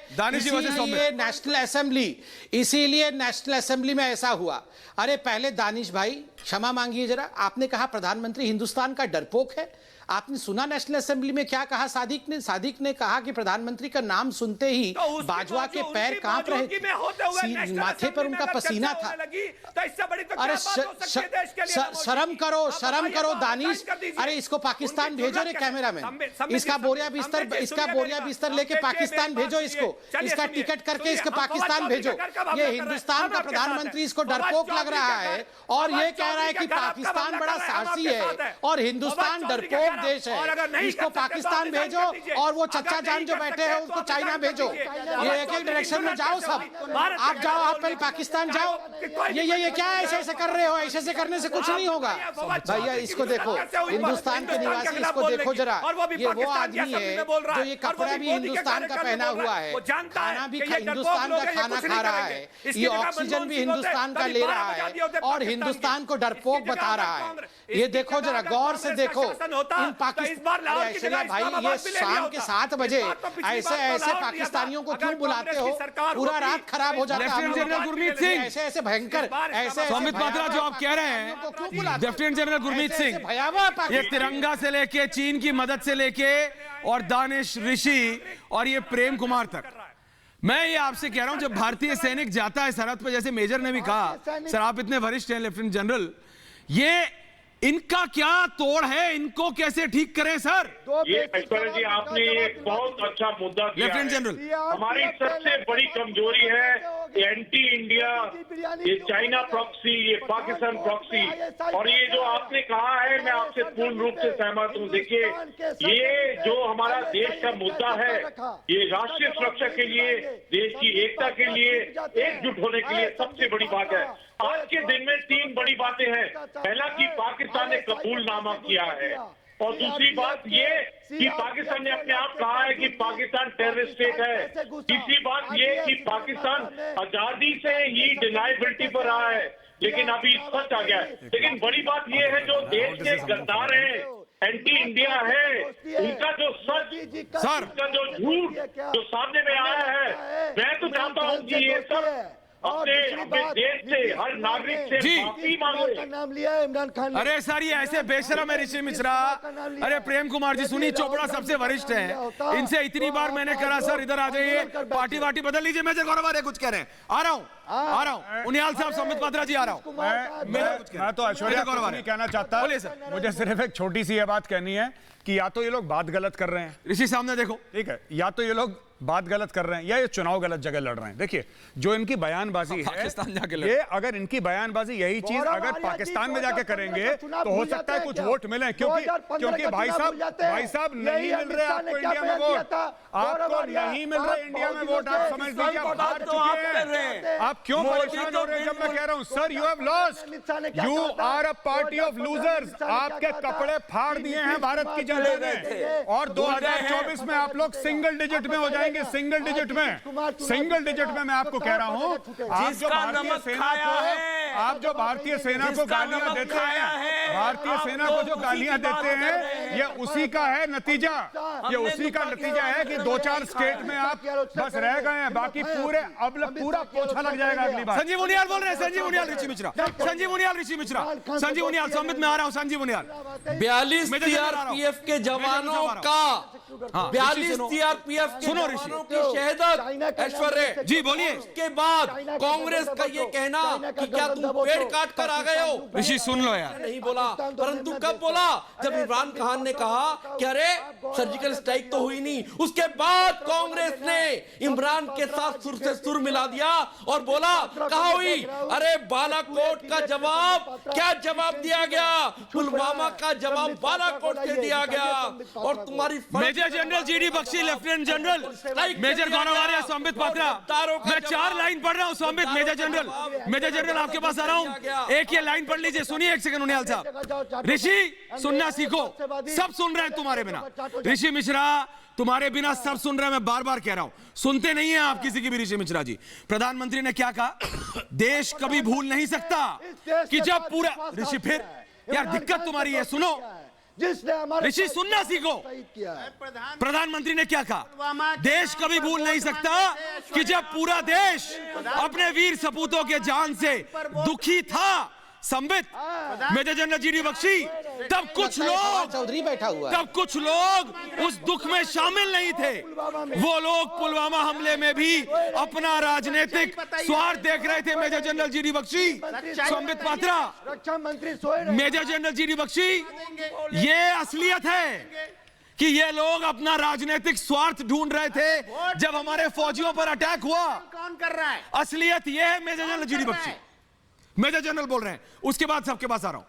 इसीलिए नेशनल असेंबली में ऐसा हुआ। अरे पहले दानिश भाई क्षमा मांगिए जरा, आपने कहा प्रधानमंत्री हिंदुस्तान का डरपोक है, आपने सुना नेशनल असेंबली में क्या कहा सादिक ने कहा कि प्रधानमंत्री का नाम सुनते ही बाजवा के पैर कांप रहे थे, माथे पर उनका पसीना था। अरे शर्म करो दानिश, अरे इसको पाकिस्तान भेजो रे कैमरा मैन, इसका बोरिया बिस्तर लेके पाकिस्तान भेजो, इसका टिकट करके इसको पाकिस्तान भेजो। ये हिंदुस्तान का प्रधानमंत्री इसको डरपोक लग रहा है और ये कह रहा है कि पाकिस्तान बड़ा साहसी है और हिंदुस्तान डरपोक देश है, इसको पाकिस्तान भेजो और वो चच्चा जान जो बैठे हैं उसको चाइना भेजो। ये एक डायरेक्शन में जाओ सब, आप जाओ, आप पहले पाकिस्तान जाओ। ये क्या ऐसे कर रहे हो? ऐसे करने से कुछ नहीं होगा भैया। इसको देखो, हिंदुस्तान के निवासी, इसको देखो जरा, ये वो आदमी है जो ये कपड़ा भी हिंदुस्तान का पहना हुआ है, खाना भी हिंदुस्तान का खाना खा रहा है, ये ऑक्सीजन भी हिंदुस्तान का ले रहा है और हिंदुस्तान को डरपोक बता रहा है। ये देखो जरा, गौर से देखो इन पाकिस्तान भाई, ये शाम के 7 बजे ऐसे पाकिस्तानियों को क्यों बुलाते हो? पूरा रात खराब हो जाता है।
लेफ्टिनेंट जनरल गुरमीत सिंह,
ऐसे भयंकर, ऐसे
संबित पात्रा जो आप कह रहे हैं, लेफ्टिनेंट जनरल गुरमीत सिंह, ये तिरंगा से लेके चीन की मदद से लेके और दानिश, ऋषि और ये प्रेम कुमार तक, मैं ये आपसे कह रहा हूं, जब भारतीय सैनिक जाता है सरहद पर, जैसे मेजर ने भी कहा, सर आप इतने वरिष्ठ हैं लेफ्टिनेंट जनरल, ये इनका क्या तोड़ है, इनको कैसे ठीक करें सर?
ये ऐश्वर्या जी, आपने एक बहुत अच्छा मुद्दा किया
लेफ्टिनेंट जनरल,
हमारी सबसे बड़ी कमजोरी है एंटी इंडिया, ये चाइना प्रॉक्सी, ये पाकिस्तान प्रॉक्सी, और ये जो आपने कहा है मैं आपसे पूर्ण रूप से सहमत हूँ। देखिए, ये जो हमारा देश का मुद्दा है, ये राष्ट्रीय सुरक्षा के लिए, देश की एकता के लिए, एकजुट होने के लिए सबसे बड़ी बात है। आज के दिन में 3 बड़ी बातें हैं। पहला कि पाकिस्तान ने कबूलनामा किया है, और दूसरी बात ये कि पाकिस्तान ने अपने आप कहा है कि पाकिस्तान टेररिस्ट स्टेट है। तीसरी बात ये कि पाकिस्तान आजादी से ही डिनाइबिलिटी पर रहा है, लेकिन अभी सच आ गया है। लेकिन बड़ी बात ये है, जो देश के गद्दार हैं, एंटी इंडिया है, उनका जो सच, उनका जो झूठ जो सामने में आया है, मैं तो चाहता हूँ कि ये सब अपने देश से, हर नागरिक से माफी मांगे।
नाम लिया है इमरान खान।
अरे सर, ये ऐसे बेशरम है ऋषि मिश्रा, अरे प्रेम कुमार जी, सुनील चोपड़ा सबसे वरिष्ठ हैं, इनसे इतनी बार मैंने कहा सर इधर आ जाइए, पार्टी वार्टी बदल लीजिए। मेजर गौरव कुछ कह रहे हैं, आ रहा हूं उनियाल साहब, संबित पात्रा जी, आ रहा हूं।
मैं तो ऐश्वर्या को नहीं कहना चाहता, मुझे सिर्फ एक छोटी सी ये बात कहनी है कि या तो ये लोग बात गलत कर रहे हैं,
ऋषि सामने देखो, ठीक है,
या तो ये लोग बात गलत कर रहे हैं या ये चुनाव गलत जगह लड़ रहे हैं। देखिए, जो इनकी बयानबाजी है,
पाकिस्तान जाके
ये अगर इनकी बयानबाजी यही चीज अगर पाकिस्तान में जाके करेंगे तो हो सकता है कुछ वोट मिले, क्योंकि भाई साहब नहीं मिल रहे आपको इंडिया में वोट, आपको नहीं मिल रहे इंडिया में वोट, आप समझ लीजिए आप हार चुके हैं। आप क्यों परेशान हो रहे हैं जब मैं कह रहा हूं sir you have lost, you are a party of losers, आपके कपड़े फाड़ दिए हैं भारत की जनता ने, और 2024 में आप लोग सिंगल डिजिट में हो जाएंगे, सिंगल डिजिट में मैं आपको कह रहा हूं। आप जो भारतीय सेना को गालियां देते हैं, भारतीय सेना को जो गालियां देते हैं, ये उसी का है नतीजा, ये उसी का नतीजा है कि 2-4 स्टेट में आप बस रह गए हैं, बाकी पूरे अब पूरा पोछा लग जाएगा अगली बार।
संजीव उनियाल बोल रहे हैं, संजीव उनियाल ऋषि मिश्रा, संजीव उनियाल ऋषि मिश्रा, संजीव उनियाल, संबित में आ रहा हूं, संजीव उनियाल।
42 सीआरपीएफ के जवानों का 42 सीआरपीएफ के जवानों की शहादत, ऐश्वर्या
जी बोलिए,
उसके बाद कांग्रेस का ये कहना कि क्या तुम पेड़ काट कर आ गए हो?
ऋषि सुन लो यार,
नहीं बोला, परंतु कब बोला? जब इमरान खान ने कहा कि अरे सर्जिकल स्ट्राइक तो हुई नहीं, उसके बाद कांग्रेस ने इमरान के साथ सुर से सुर मिला दिया और बोला कहा हुई, अरे बालाकोट का जवाब क्या जवाब दिया गया, पुलवामा का जवाब बालाकोट से दिया गया, और तुम्हारी
major general GD Bakshi, lieutenant general major Gaurav Arya, Sambit Patra, मैं 4 लाइन पढ़ रहा हूं। संबित, मेजर जनरल आपके पास आ रहा हूं, एक ये लाइन पढ़ लीजिए, सुनिए 1 सेकंड उनियाल साहब। ऋषि सुनना सीखो, सब सुन रहे हैं तुम्हारे बिना, ऋषि मिश्रा तुम्हारे बिना सब सुन रहे हैं, मैं बार बार कह रहा हूं, सुनते नहीं है आप किसी की भी। ऋषि मिश्रा जी, प्रधानमंत्री ने क्या कहा, देश कभी भूल नहीं सकता कि जब पूरा, ऋषि फिर यार दिक्कत तुम्हारी है, सुनो ऋषि, सुनना सीखो। प्रधानमंत्री ने क्या कहा, देश कभी भूल नहीं सकता कि जब पूरा देश अपने वीर सपूतों के जान से दुखी था, Sambit, major general GD Bakshi, तब कुछ लोग
चौधरी बैठा हुआ,
तब कुछ लोग उस दुख में शामिल नहीं थे। वो लोग पुलवामा हमले में भी अपना राजनीतिक स्वार्थ देख रहे थे। Major general GD Bakshi, Sambit Patra,
रक्षा मंत्री सोए
मेजर जनरल जीडी बख्शी, ये असलियत है कि ये लोग अपना राजनीतिक स्वार्थ ढूंढ रहे थे जब हमारे फौजियों पर अटैक हुआ।
कौन कर रहा है?
असलियत ये है major general GD Bakshi. Major general बोल रहे हैं, उसके बाद सबके पास आ रहा हूं।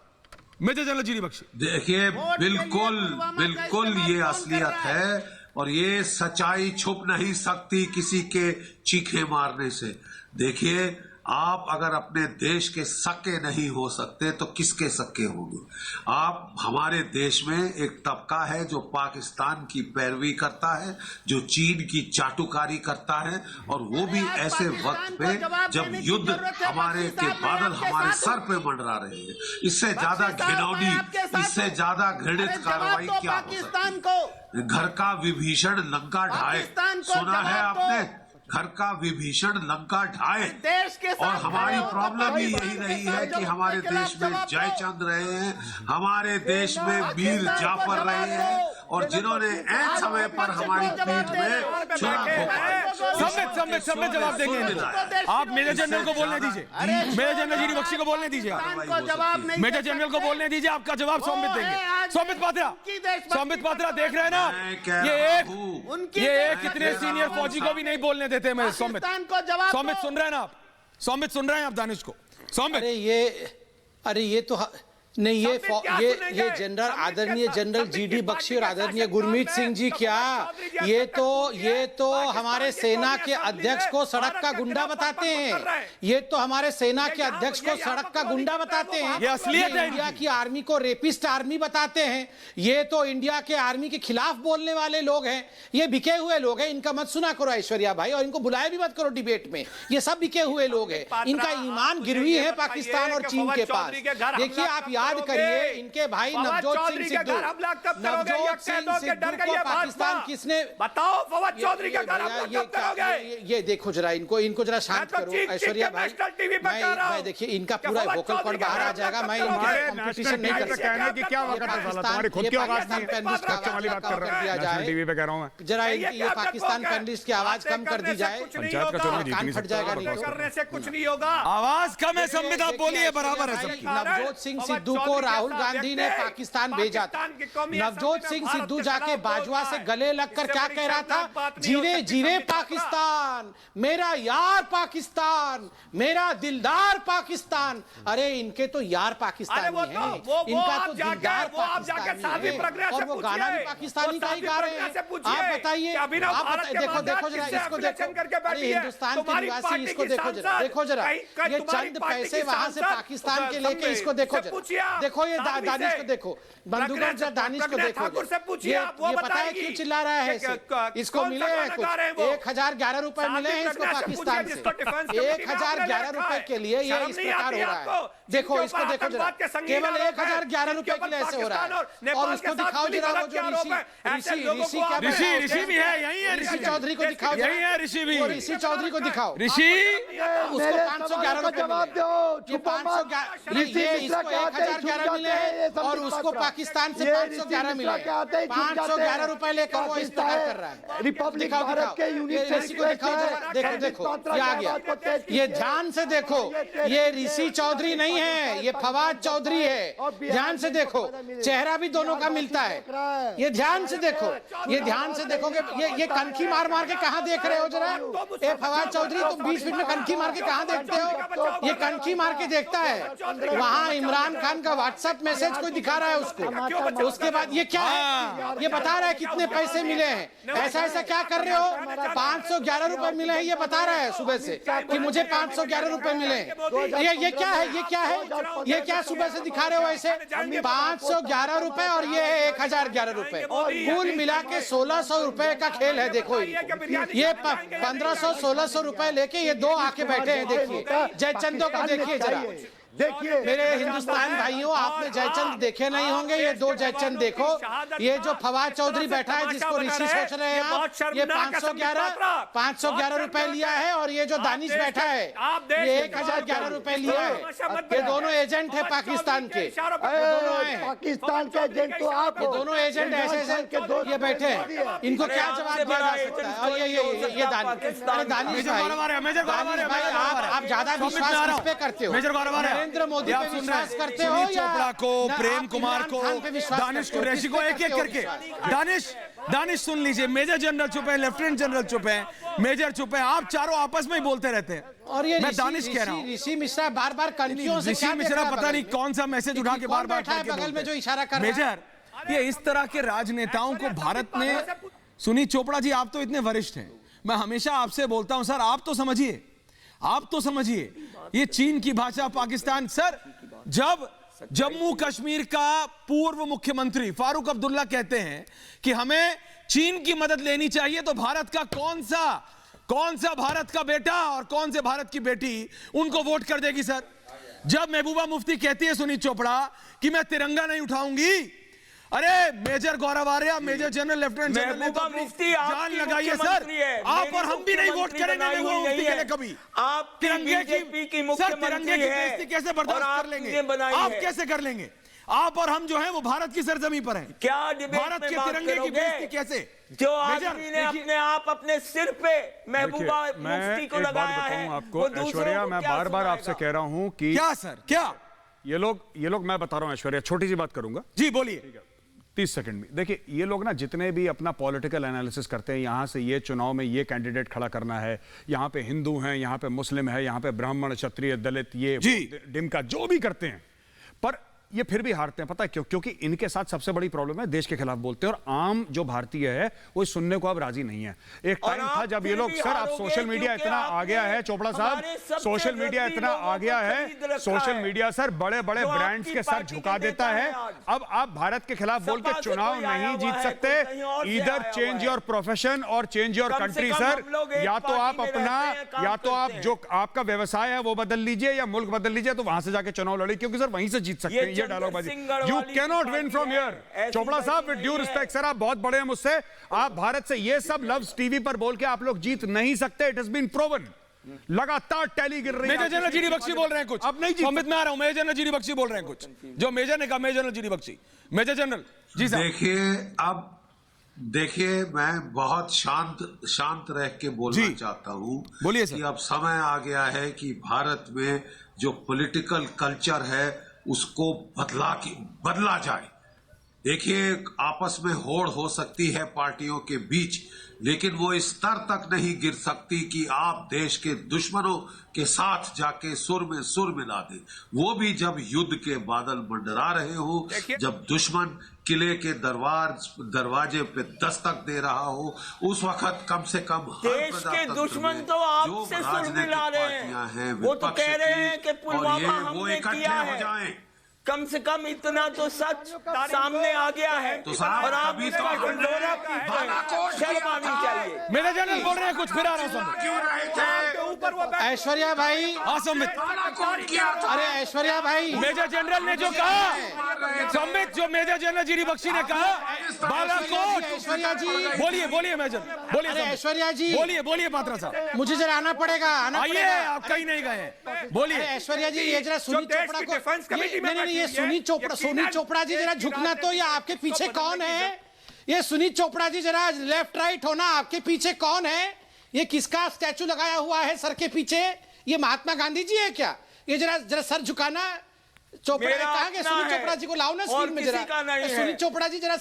मेजर जनरल जीडी बख्शी,
देखिए, बिल्कुल ये असलियत है और ये सच्चाई छुप नहीं सकती किसी के चीखे मारने से। देखिए, आप अगर अपने देश के सके नहीं हो सकते तो किसके सके होंगे? आप, हमारे देश में एक तबका है जो पाकिस्तान की पैरवी करता है, जो चीन की चाटुकारी करता है, और वो भी ऐसे वक्त पे जब युद्ध हमारे के बादल हमारे सर पे मंडरा रहे हैं। इससे ज्यादा घिनौनी, इससे ज्यादा घृणित कार्रवाई क्या हो सकती है? घर का विभीषण लंका ढाए, सुना है आपने? घर का विभीषण लंका ढाए। और हमारी प्रॉब्लम ही यही रही है कि हमारे देश में जयचंद रहे हैं, हमारे देश में वीर जाफर रहे हैं, और जिन्होंने एक समय पर हमारी पीठ में छुरा घोंपा।
संबित जवाब देंगे आप। मेजर जनरल को बोलने दीजिए, मेजर जनरल जीडी बख्शी को बोलने दीजिए, मेजर जनरल को बोलने दीजिए, आपका जवाब संबित देंगे। संबित पात्रा देख रहे हैं ना, ये एक इतने सीनियर फौजी को भी नहीं बोलने देते। मैं संबित सुन रहे हैं ना आप? संबित सुन रहे हैं आप दानिश को? संबित,
अरे ये तो नहीं, ये जनरल, आदरणीय जनरल जीडी बख्शी और आदरणीय गुरमीत सिंह जी, क्या ये तो हमारे सेना के अध्यक्ष को सड़क का गुंडा बताते हैं। ये तो हमारे सेना के अध्यक्ष को सड़क का गुंडा बताते हैं।
ये असलियत है।
इंडिया की आर्मी को रेपिस्ट आर्मी बताते हैं। ये तो इंडिया के आर्मी के खिलाफ बोलने वाले लोग हैं। ये बिके हुए लोग हैं, इनका मत सुना करो ऐश्वर्या भाई, और इनको बुलाया भी मत करो डिबेट में। ये सब बिके हुए लोग हैं, इनका ईमान गिरवी है पाकिस्तान और चीन के पास। देखिए, आप याद करिए, इनके भाई नवजोत सिंह सिद्धू को पाकिस्तान किसने,
बताओ, फवाद चौधरी के घर हमला कब करोगे?
ये देखो जरा, इनको जरा शांत करो ऐश्वर्या भाई। मैं देखिए, इनका पूरा वोकल कॉर्ड बाहर आ जाएगा। मैं कंपटीशन नहीं कर सकता कि क्या तुम्हारी खुद की आवाज नहीं वाली बात कर रहा है टीवी पे कह रहा हूं। जरा ये पाकिस्तान पैनलिस्ट की आवाज कम कर दी जाए,
पंचायत का चुनाव जीत फट जाएगा। नहीं करने से कुछ नहीं होगा।
आवाज कम है संबित, आप बोलिए, बराबर है सबकी।
नवजोत सिंह सिद्धू को राहुल गांधी ने पाकिस्तान भेजा था। नवजोत सिंह सिद्धू जाके बाजवा से गले लगकर क्या कह रहा था? जीरे जीरे पाकिस्तान, मेरा यार पाकिस्तान, मेरा दिलदार पाकिस्तान। अरे इनके तो यार पाकिस्तानी है, इनका तो दिलदार पाकिस्तानी है, और वो गाना भी पाकिस्तानी का ही गा रहे हैं। आप बताइए, देखो जरा, इसको देखो, अरे हिंदुस्तान के निवासी, इसको देखो जरा, ये चंद पैसे वहां से पाकिस्तान के लेके, इसको देखो जरा, देखो ये दानिश को देखो, बंदूकों से दानिश को देखो। ये पता है क्यों चिल्ला रहा है? इसको मिले हैं कुछ 1011 रुपए मिले हैं इसको पाकिस्तान से। 1011 रुपए के लिए ये इस प्रकार हो रहा है। देखो, इसको देखो जरा, केवल 1011 रुपए के लिए ऐसे हो रहा है। और उसको दिखाओ जरा, वो जो ऋषि भी है, यही है, ऋषि चौधरी को दिखाओ, यही है ऋषि भी, ऋषि चौधरी को दिखाओ। ऋषि, उसको 511 रुपए जवाब दो, 1011 मिले हैं, और उसको पाकिस्तान से 511 मिले। 511 रुपए लेकर वो इस प्रकार कर रहा है। रिपब्लिक भारत के यूनिट ऋषि को दिखाओ, देखो ये आ गया। ये ध्यान से देखो, ये ऋषि चौधरी नहीं है, ये फवाद चौधरी है। ध्यान से देखो, चेहरा भी दोनों का मिलता है। ये ध्यान से देखो, ये ध्यान से देखोगे, ये कनखी मार मार के कहां देख रहे हो जरा? ये फवाद चौधरी, तुम 20 मिनट में कनखी मार के कहां देखते हो? ये कनखी मार के देखता है, वहां इमरान खान का व्हाट्सएप मैसेज कोई दिखा रहा है उसको। उसके बाद ये क्या है? ये बता रहा है कितने पैसे मिले हैं। ऐसा क्या कर रहे हो? 511 रुपए मिले हैं, ये बता रहा है सुबह से कि मुझे 511 रुपए मिले हैं। ये क्या है? ये क्या सुबह से दिखा रहे हो ऐसे? 511 रुपए और ये है 1011 रुपए, कुल मिला के 1600 रुपए का खेल है। देखो, ये 1500 1600 रुपए लेके ये दो आके बैठे हैं। देखिए जयचंदो को देखिए जरा,
देखिए
मेरे हिंदुस्तान भाइयों, आपने जयचंद देखे नहीं होंगे, ये दो जयचंद देखो। ये जो फवाद चौधरी बैठा है, जिसको ऋषि सोच रहे हैं आप, ये 511 रुपए लिया है, और ये जो दानिश बैठा है ये 1011 रुपए लिया है। ये दोनों एजेंट है पाकिस्तान के,
पाकिस्तान के एजेंट तो आप,
ये दोनों एजेंट ऐसे के दो ये बैठे हैं, इनको क्या जवाब दिया जा सकता है? और ये दानिश भाई, आप ज्यादा विश्वास किस पे करते हो? नरेंद्र मोदी पे विश्वास करते हो
सुनील
या
चोपड़ा को, प्रेम कुमार को, दानिश कुरैशी को, एक एक करके। दानिश सुन लीजिए, मेजर जनरल चुप है, लेफ्टिनेंट जनरल चुप है, मेजर चुप है, आप चारों आपस में ही बोलते रहते हैं।
और ये
मैं दानिश कह रहा हूँ,
ऋषि मिश्रा बार-बार कंफ्यूज से
ऋषि मिश्रा पता नहीं कौन सा मैसेज उठा के बार-बार
बगल में जो इशारा कर रहा है।
मेजर, ये इस तरह के राजनेताओं को भारत में, सुनील चोपड़ा जी आप तो इतने वरिष्ठ हैं, मैं हमेशा आपसे बोलता हूं सर, आप तो समझिए, ये चीन की भाषा, पाकिस्तान। सर, जब जम्मू कश्मीर का पूर्व मुख्यमंत्री फारूक अब्दुल्ला कहते हैं कि हमें चीन की मदद लेनी चाहिए, तो भारत का कौन सा भारत का बेटा और कौन से भारत की बेटी उनको वोट कर देगी सर? जब महबूबा मुफ्ती कहती है सुनील चोपड़ा कि मैं तिरंगा नहीं उठाऊंगी, अरे major Gaurav Arya, major general, lieutenant general ने तो अपनी जान लगाई है सर। आप और हम भी नहीं वोट करेंगे महबूबा मुफ्ती के लिए कभी।
आप
तिरंगे की बेइज्जती कैसे बर्दाश्त कर लेंगे? आप कैसे कर लेंगे? आप और हम जो है वो भारत की सरजमी पर हैं।
क्या
भारत के तिरंगे की बेइज्जती कैसे?
जो आदमी ने अपने सिर पे महबूबा मुफ्ती को लगाया है,
आपको ऐश्वर्या, मैं बार-बार आपसे कह रहा हूं कि
क्या सर, क्या
ये लोग मैं बता रहा हूं ऐश्वर्या, छोटी सी बात करूंगा
जी, बोलिए
30 सेकंड में। देखिए, ये लोग ना जितने भी अपना पॉलिटिकल एनालिसिस करते हैं, यहां से ये चुनाव में ये कैंडिडेट खड़ा करना है, यहां पे हिंदू हैं, यहां पे मुस्लिम है, यहां पे ब्राह्मण, क्षत्रिय, दलित, ये डिमका जो भी करते हैं, पर ये फिर भी हारते हैं। पता है क्यों? क्योंकि इनके साथ सबसे बड़ी प्रॉब्लम है, देश के खिलाफ बोलते हैं, और आम जो भारतीय है वो सुनने को अब राजी नहीं है। एक टाइम था जब ये लोग, सर आप सोशल मीडिया इतना आ गया है, चोपड़ा साहब, सोशल मीडिया इतना आ गया है, सोशल मीडिया सर बड़े बड़े ब्रांड्स के सर झुका देता है। अब आप भारत के खिलाफ बोल के चुनाव नहीं जीत सकते। ईदर चेंज योर प्रोफेशन और चेंज योर कंट्री सर। या तो आप अपना, या तो आप जो आपका व्यवसाय है वो बदल लीजिए, या मुल्क बदल लीजिए, तो वहां से जाके चुनाव लड़िए, क्योंकि सर वहीं से जीत सकते हैं। ये डायलॉगबाजी, you can not win from here. Chopra साहब, विद ड्यू रिस्पेक्ट सर, आप बहुत बड़े हैं मुझसे, आप भारत से ये सब लफ्ज टीवी पर बोल के आप लोग जीत नहीं सकते। It has been proven. लगातार टैली गिर रही है।
मेजर जनरल जीडी बख्शी बोल रहे हैं कुछ,
अब नहीं जीत,
अमित में आ रहा हूं, मेजर जनरल जीडी बख्शी बोल रहे हैं कुछ, जो मेजर ने कहा, major general GD Bakshi, major general ji साहब।
देखिए, मैं बहुत शांत रह के बोलना चाहता हूं।
बोलिए
कि अब समय आ गया है कि भारत में जो पॉलिटिकल कल्चर है उसको बदला जाए। देखिए, आपस में होड़ हो सकती है पार्टियों के बीच, लेकिन वो इस स्तर तक नहीं गिर सकती कि आप देश के दुश्मनों के साथ जाके सुर में सुर मिला दे। वो भी जब युद्ध के बादल मंडरा रहे हो, जब दुश्मन किले के दरवाजे पे दस्तक दे रहा हो, उस वक्त कम से कम
देश के दुश्मन तो आपसे सुर मिला रहे हैं। वो तो कह रहे हैं कि पुलवामा हमने किया है। कम से कम इतना तो सच सामने आ गया है,
तो
और आप इसका ढिंढोरा शर्म आनी चाहिए।
मेजर जनरल बोल रहे हैं कुछ, फिर आ रहा हूं।
ऐश्वर्या भाई,
संबित,
अरे ऐश्वर्या भाई,
मेजर जनरल ने जो कहा, संबित, जो मेजर जनरल जीडी बख्शी ने कहा, बालाकोट।
ऐश्वर्या जी
बोलिए मेजर, बोलिए
ऐश्वर्या जी,
बोलिए पात्रा साहब,
मुझे जरा आना पड़ेगा,
आइए, आप कहीं नहीं गए, बोलिए।
ऐश्वर्या जी, ये जरा सुनील चोपड़ा को, ये सुनील चोपड़ा जी जरा झुकना, तो ये आपके पीछे कौन है? ये सुनील चोपड़ा जी जरा लेफ्ट राइट होना, आपके पीछे कौन है? ये किसका स्टैचू लगाया हुआ है सर के पीछे? ये महात्मा गांधी जी है क्या? ये जरा सर झुकाना। चोपड़ा ने कहा कि सुनील चोपड़ा जी को लाओ ना स्क्रीन में जरा। सुनील चोपड़ा जी जरा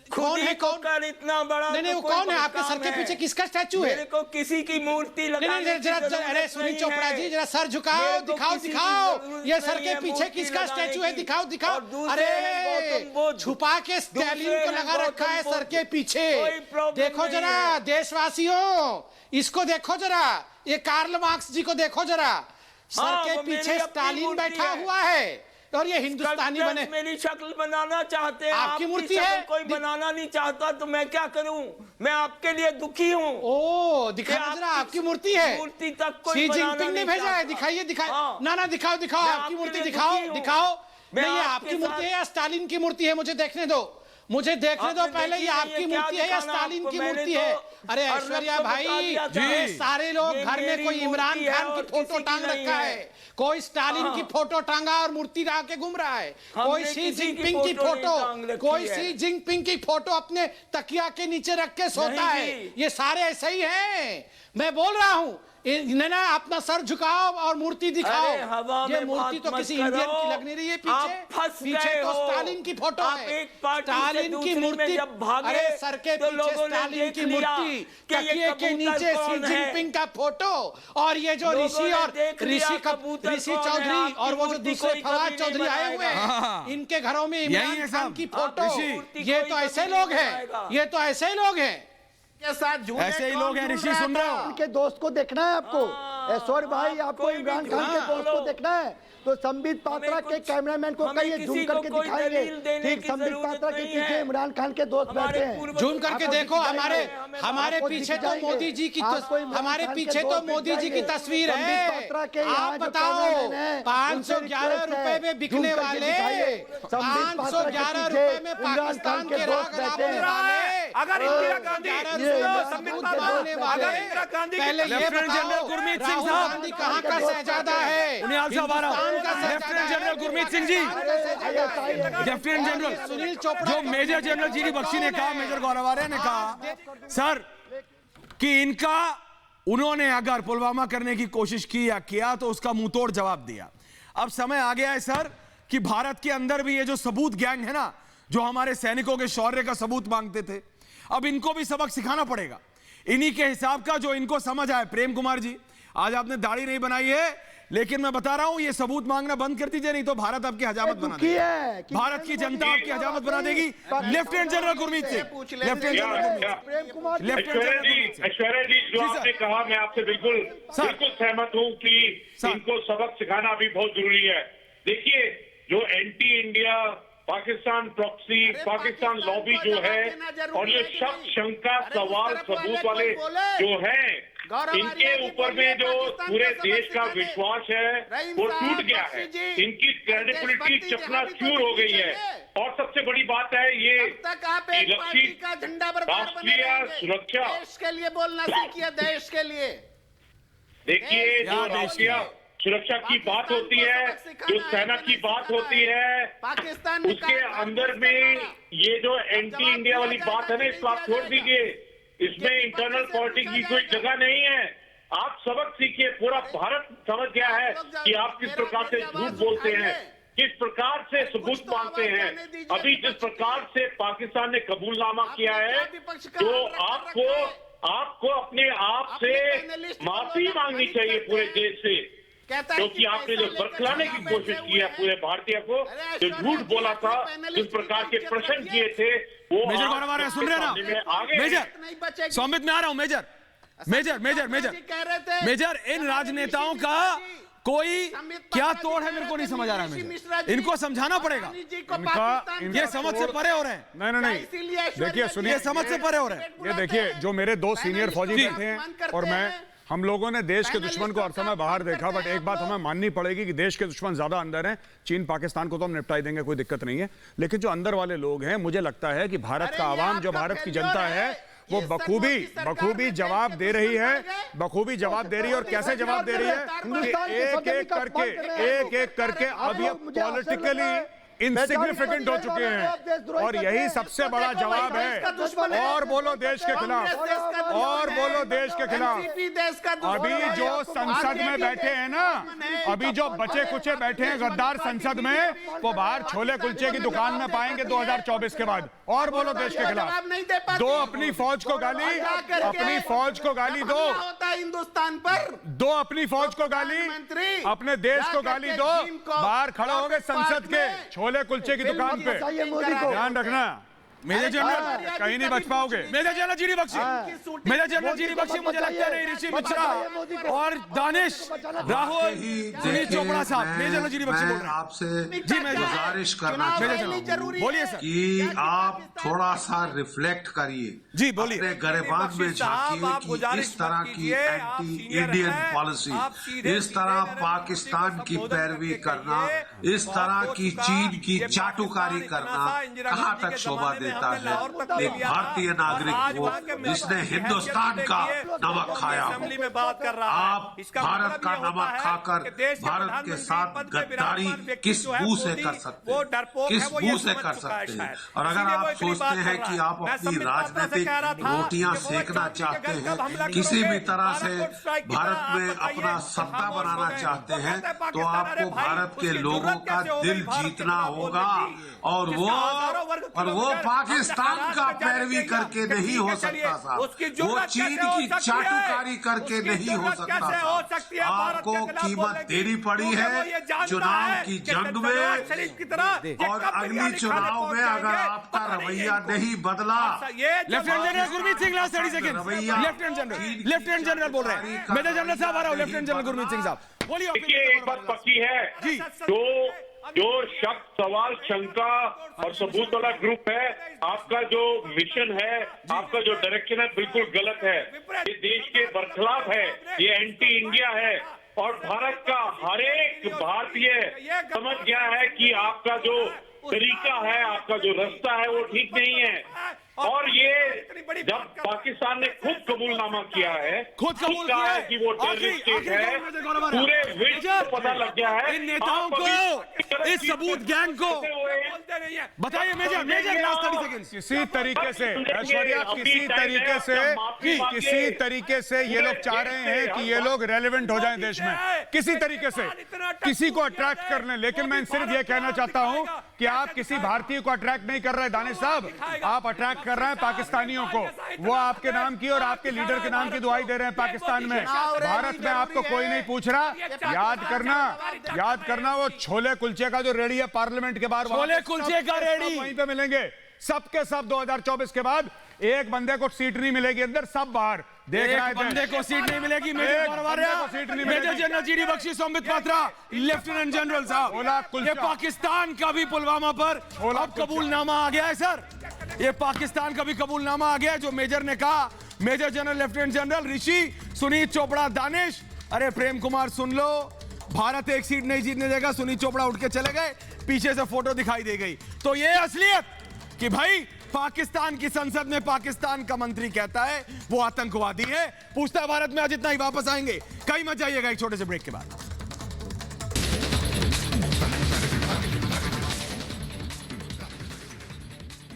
कौन है? कौन
इतना बड़ा?
नहीं, वो कौन है आपके सर के पीछे? किसका स्टैचू है?
मेरे को किसी की मूर्ति लगाने की जरूरत नहीं है।
अरे सुनील चोपड़ा जी जरा सर झुकाओ, दिखाओ ये सर के पीछे किसका स्टैचू है, दिखाओ। अरे छुपा के स्टैलिन को लगा रखा है सर के पीछे। देखो जरा देशवासियों, इसको देखो जरा, ये कार्ल मार्क्स जी को देखो जरा, सर के पीछे स्टालिन बैठा हुआ है। और ये हिंदुस्तानी बने।
मेरी शक्ल बनाना चाहते हैं,
आपकी मूर्ति है,
कोई बनाना नहीं चाहता तो मैं क्या करूं? मैं आपके लिए दुखी हूं।
ओ दिखाओ जरा, आपकी मूर्ति है।
मूर्ति तक कोई
शी
बनाना
जिनपिंग ने
नहीं
भेजा है,
चाहता।
दिखाइए दिखाइए।
हाँ।
ना दिखाओ दिखाओ, आपकी मूर्ति दिखाओ दिखाओ। नहीं ये आपकी मूर्ति है या स्टालिन की मूर्ति है? मुझे देखने दो, मुझे देखने दो पहले, ये आपकी मूर्ति है या स्टालिन की मूर्ति है? अरे ऐश्वर्या भाई, ये सारे लोग घर में कोई इमरान खान की फोटो टांग रखा है, कोई स्टालिन की फोटो टांगा और मूर्ति ला के घूम रहा है, कोई शी जिनपिंग की फोटो, कोई शी जिनपिंग की फोटो अपने तकिया के नीचे रख के सोता है। ये सारे ऐसे ही हैं। मैं बोल रहा हूं, इन्हें ना अपना सर झुकाओ और मूर्ति दिखाओ। ये मूर्ति तो किसी इंडियन की लग नहीं रही है। पीछे तो स्टालिन की फोटो है, स्टालिन की मूर्ति। अरे सर के पीछे स्टालिन की मूर्ति, तकिए के नीचे शी जिनपिंग का फोटो, और ये जो ऋषि चौधरी और वो जो दूसरे फवाद चौधरी आए हुए हैं, इनके घरों में इमरान खान की फोटो। ये तो ऐसे लोग हैं, ये तो ऐसे लोग हैं
के साथ
ऐसे ही लोग हैं। ऋषि सुन रहे हो?
उनके दोस्त को देखना है आपको, ऐश्वर्य भाई, आपको इमरान खान के दोस्त को देखना है तो संबित पात्रा के कैमरामैन को कहिए जूम करके दिखाएंगे। ठीक, संबित पात्रा के पीछे इमरान खान के दोस्त बैठे हैं,
जूम करके देखो। हमारे पीछे तो मोदी जी की, हमारे पीछे तो मोदी जी की तस्वीर है। आप बताओ, 511 रुपए में बिकने वाले, 511 रुपए में पाकिस्तान के राग लाने वाले,
अगर इंदिरा गांधी
पहले ये बताओ
गुरमीत सिंह
राहुल
साहब
गांधी कहाँ का शहजादा है?
Lieutenant general Gurmeet Singh ji, lieutenant general
Sunil Chopra,
जो मेजर जनरल जीडी बख्शी ने कहा, मेजर गौरव आर्य ने कहा सर कि इनका, उन्होंने अगर पुलवामा करने की कोशिश की या किया तो उसका मुंहतोड़ जवाब दिया। अब समय आ गया है सर कि भारत के अंदर भी ये जो सबूत गैंग है ना, जो हमारे सैनिकों के शौर्य का सबूत मांगते थे, अब इनको भी सबक सिखाना पड़ेगा इन्हीं के हिसाब का, जो इनको समझ आए। प्रेम कुमार जी, आज आपने दाढ़ी नहीं बनाई है, लेकिन मैं बता रहा हूं ये सबूत मांगना बंद कर दीजिए, नहीं तो भारत आपकी हजामत बना देगी, भारत की जनता आपकी हजामत बना देगी। Lieutenant general Gurmeet Singh, lieutenant general
Aishwarya ji, जो आपने कहा मैं आपसे बिल्कुल सहमत हूं कि इनको सबक सिखाना भी बहुत जरूरी है। देखिए, जो anti India Pakistan proxy, Pakistan lobby जो है, और ये शक शंका सवाल सबूत वाले जो हैं, इनके ऊपर में जो पूरे देश का विश्वास है वो टूट गया है। इनकी क्रेडिबिलिटी चकनाचूर हो गई है। और सबसे बड़ी बात है ये राष्ट्रीय सुरक्षा,
देश के लिए बोलना सीखिए, देश के लिए।
देखिए, जो राष्ट्रीय सुरक्षा की बात होती है, जो सेना की बात होती है,
पाकिस्तान
उसके अंदर में ये जो एंटी इंडिया वाली बात है ना, इसको आप छोड़ दीजिए। इसमें इंटरनल पॉलिटिक्स की कोई जगह नहीं है। आप सबक सीखिए। पूरा भारत समझ गया है कि आप किस प्रकार से झूठ बोलते हैं, किस प्रकार से सबूत मांगते हैं। अभी जिस प्रकार से पाकिस्तान ने कबूलनामा किया है, तो आपको अपने आप से माफी मांगनी चाहिए पूरे देश से, क्योंकि आपने जो बरखलाने की कोशिश की है पूरे भारतीय को, जो झूठ बोला था, जिस प्रकार के प्रश्न किए थे, वो
मेजर गौरव आर्य सुन रहे ना? मेजर सौमित में आ रहा हूं। मेजर इन राजनेताओं का कोई क्या तोड़ है, मेरे को नहीं समझ आ रहा है। इनको समझाना पड़ेगा, ये समझ से परे हो रहे हैं।
नहीं, देखिए सुनिए,
ये समझ से परे हो रहे हैं।
ये देखिए, जो मेरे दो सीनियर फौजी बैठे हैं और मैं, हम लोगों ने देश के दुश्मन को हर समय बाहर देखा, बट एक बात हमें माननी पड़ेगी कि देश के दुश्मन ज्यादा अंदर हैं। चीन पाकिस्तान को तो हम निपटा देंगे, कोई दिक्कत नहीं है, लेकिन जो अंदर वाले लोग हैं, मुझे लगता है कि भारत का आवाम, जो भारत की जनता है, वो बखूबी जवाब दे रही है, बखूबी जवाब दे रही है। और कैसे जवाब दे रही है कि एक एक करके अब ये पॉलिटिकली इनसिग्निफिकेंट हो चुके हैं, और यही सबसे बड़ा जवाब है। और बोलो देश के खिलाफ, और बोलो देश के खिलाफ। अभी जो संसद में बैठे हैं ना, अभी जो बचे कुचे बैठे हैं गद्दार संसद में, वो बाहर छोले कुलचे की दुकान में पाएंगे 2024 के बाद। और बोलो देश के खिलाफ। दो अपनी फौज को गाली, अपनी फौज को गाली दो,
हिंदुस्तान पर
दो अपनी फौज को गाली, अपने देश को गाली दो, बाहर खड़े होंगे संसद के छोले कुलचे की दुकान पे। ध्यान रखना।
मेजर जनरल
कहीं नहीं बच पाओगे।
Major general GD Bakshi, major general GD Bakshi, मुझे लगता नहीं ऋषि मिश्रा और दानिश, राहुल, सुनील चोपड़ा साहब, मेजर जनरल जीडी बख्शी बोल रहे हैं
आपसे
जी। मैं
गुजारिश करना चाहता हूं
बोलिए सर
कि आप थोड़ा सा रिफ्लेक्ट करिए
जी, बोलिए।
अपने गिरबान में झांकिए कि इस तरह की एंटी इंडियन पॉलिसी, इस तरह पाकिस्तान की पैरवी करना, इस तरह की चीन की चाटुकारी करना कहां तक शोभा देता है एक भारतीय नागरिक को जिसने हिंदुस्तान का नमक खाया हो। आप भारत का नमक खाकर भारत के साथ गद्दारी किस मुंह से कर सकते हैं, किस मुंह से कर सकते हैं? और अगर आप सोचते हैं कि आप अपनी राजनीतिक रोटियां सेकना चाहते हैं, किसी भी तरह से भारत में अपना सत्ता बनाना चाहते हैं, तो आपको भारत के लोगों का दिल जीतना होगा और वो पाकिस्तान का पैरवी करके नहीं हो सकता था, वो चीन की चाटुकारी करके नहीं हो सकता था। आपको कीमत देनी पड़ी है चुनाव की जंग में, और अगली चुनाव में अगर आपका रवैया नहीं बदला।
Lieutenant general Gurmeet Singh, last 30 second. Lieutenant general बोल रहे हैं, मेजर जनरल साहब आ रहा हूं। लेफ्टिनेंट जनरल गुरमीत सिंह साहब बोलिए।
एक बात पक्की है
जी,
जो शक, सवाल, शंका और सबूत वाला ग्रुप है, आपका जो मिशन है, आपका जो डायरेक्शन है, बिल्कुल गलत है। ये देश के बरखिलाफ है, ये एंटी इंडिया है और भारत का हर एक भारतीय समझ गया है कि आपका जो तरीका है, आपका जो रास्ता है वो ठीक नहीं है। और ये जब पाकिस्तान ने खुद कबूलनामा किया है,
खुद कबूल किया है
कि वो टेररिस्ट स्टेट है, पूरे विश्व को पता लग गया है।
इन नेताओं को, इस सबूत गैंग को बताइए। Major last 30 second.
किसी तरीके से ऐश्वर्या, किसी तरीके से ये लोग चाह रहे हैं कि ये लोग रेलेवेंट हो जाएं देश में, किसी तरीके से किसी को अट्रैक्ट कर लें। लेकिन मैं सिर्फ ये कहना चाहता हूं कि आप किसी भारतीय को अट्रैक्ट नहीं कर रहे दानिश साहब, आप अट्रैक्ट कर रहे हैं पाकिस्तानियों को। वो आपके नाम की और आपके लीडर के नाम की दुआई दे रहे हैं पाकिस्तान में। भारत में आपको कोई नहीं पूछ रहा। याद करना वो छोले कुलचे का जो रेडी है पार्लियामेंट के बाहर,
छोले कुलचे का रेडी
वहीं पे मिलेंगे सबके सब। 2024 के बाद एक बंदे को सीट नहीं मिलेगी अंदर, सब बाहर। देख रहे हैं,
बंदे को सीट नहीं मिलेगी। Major general GD Bakshi, Sambit Patra, lieutenant general साहब, ये पाकिस्तान का भी पुलवामा पर अब कबूलनामा आ गया है सर। ये पाकिस्तान का भी कबूलनामा आ गया है। जो मेजर ने कहा, मेजर जनरल, लेफ्टिनेंट जनरल, ऋषि, सुनील चोपड़ा, दानिश, अरे प्रेम कुमार सुन लो, भारत एक सीट नहीं जीतने देगा। सुनील चोपड़ा उठ के चले गए, पीछे से फोटो दिखाई दे गई। तो ये असलियत कि भाई पाकिस्तान की संसद में पाकिस्तान का मंत्री कहता है वो आतंकवादी है। पूछता है भारत में आज इतना ही वापस आएंगे। कहीं मत जाइएगा, एक छोटे से ब्रेक के बाद।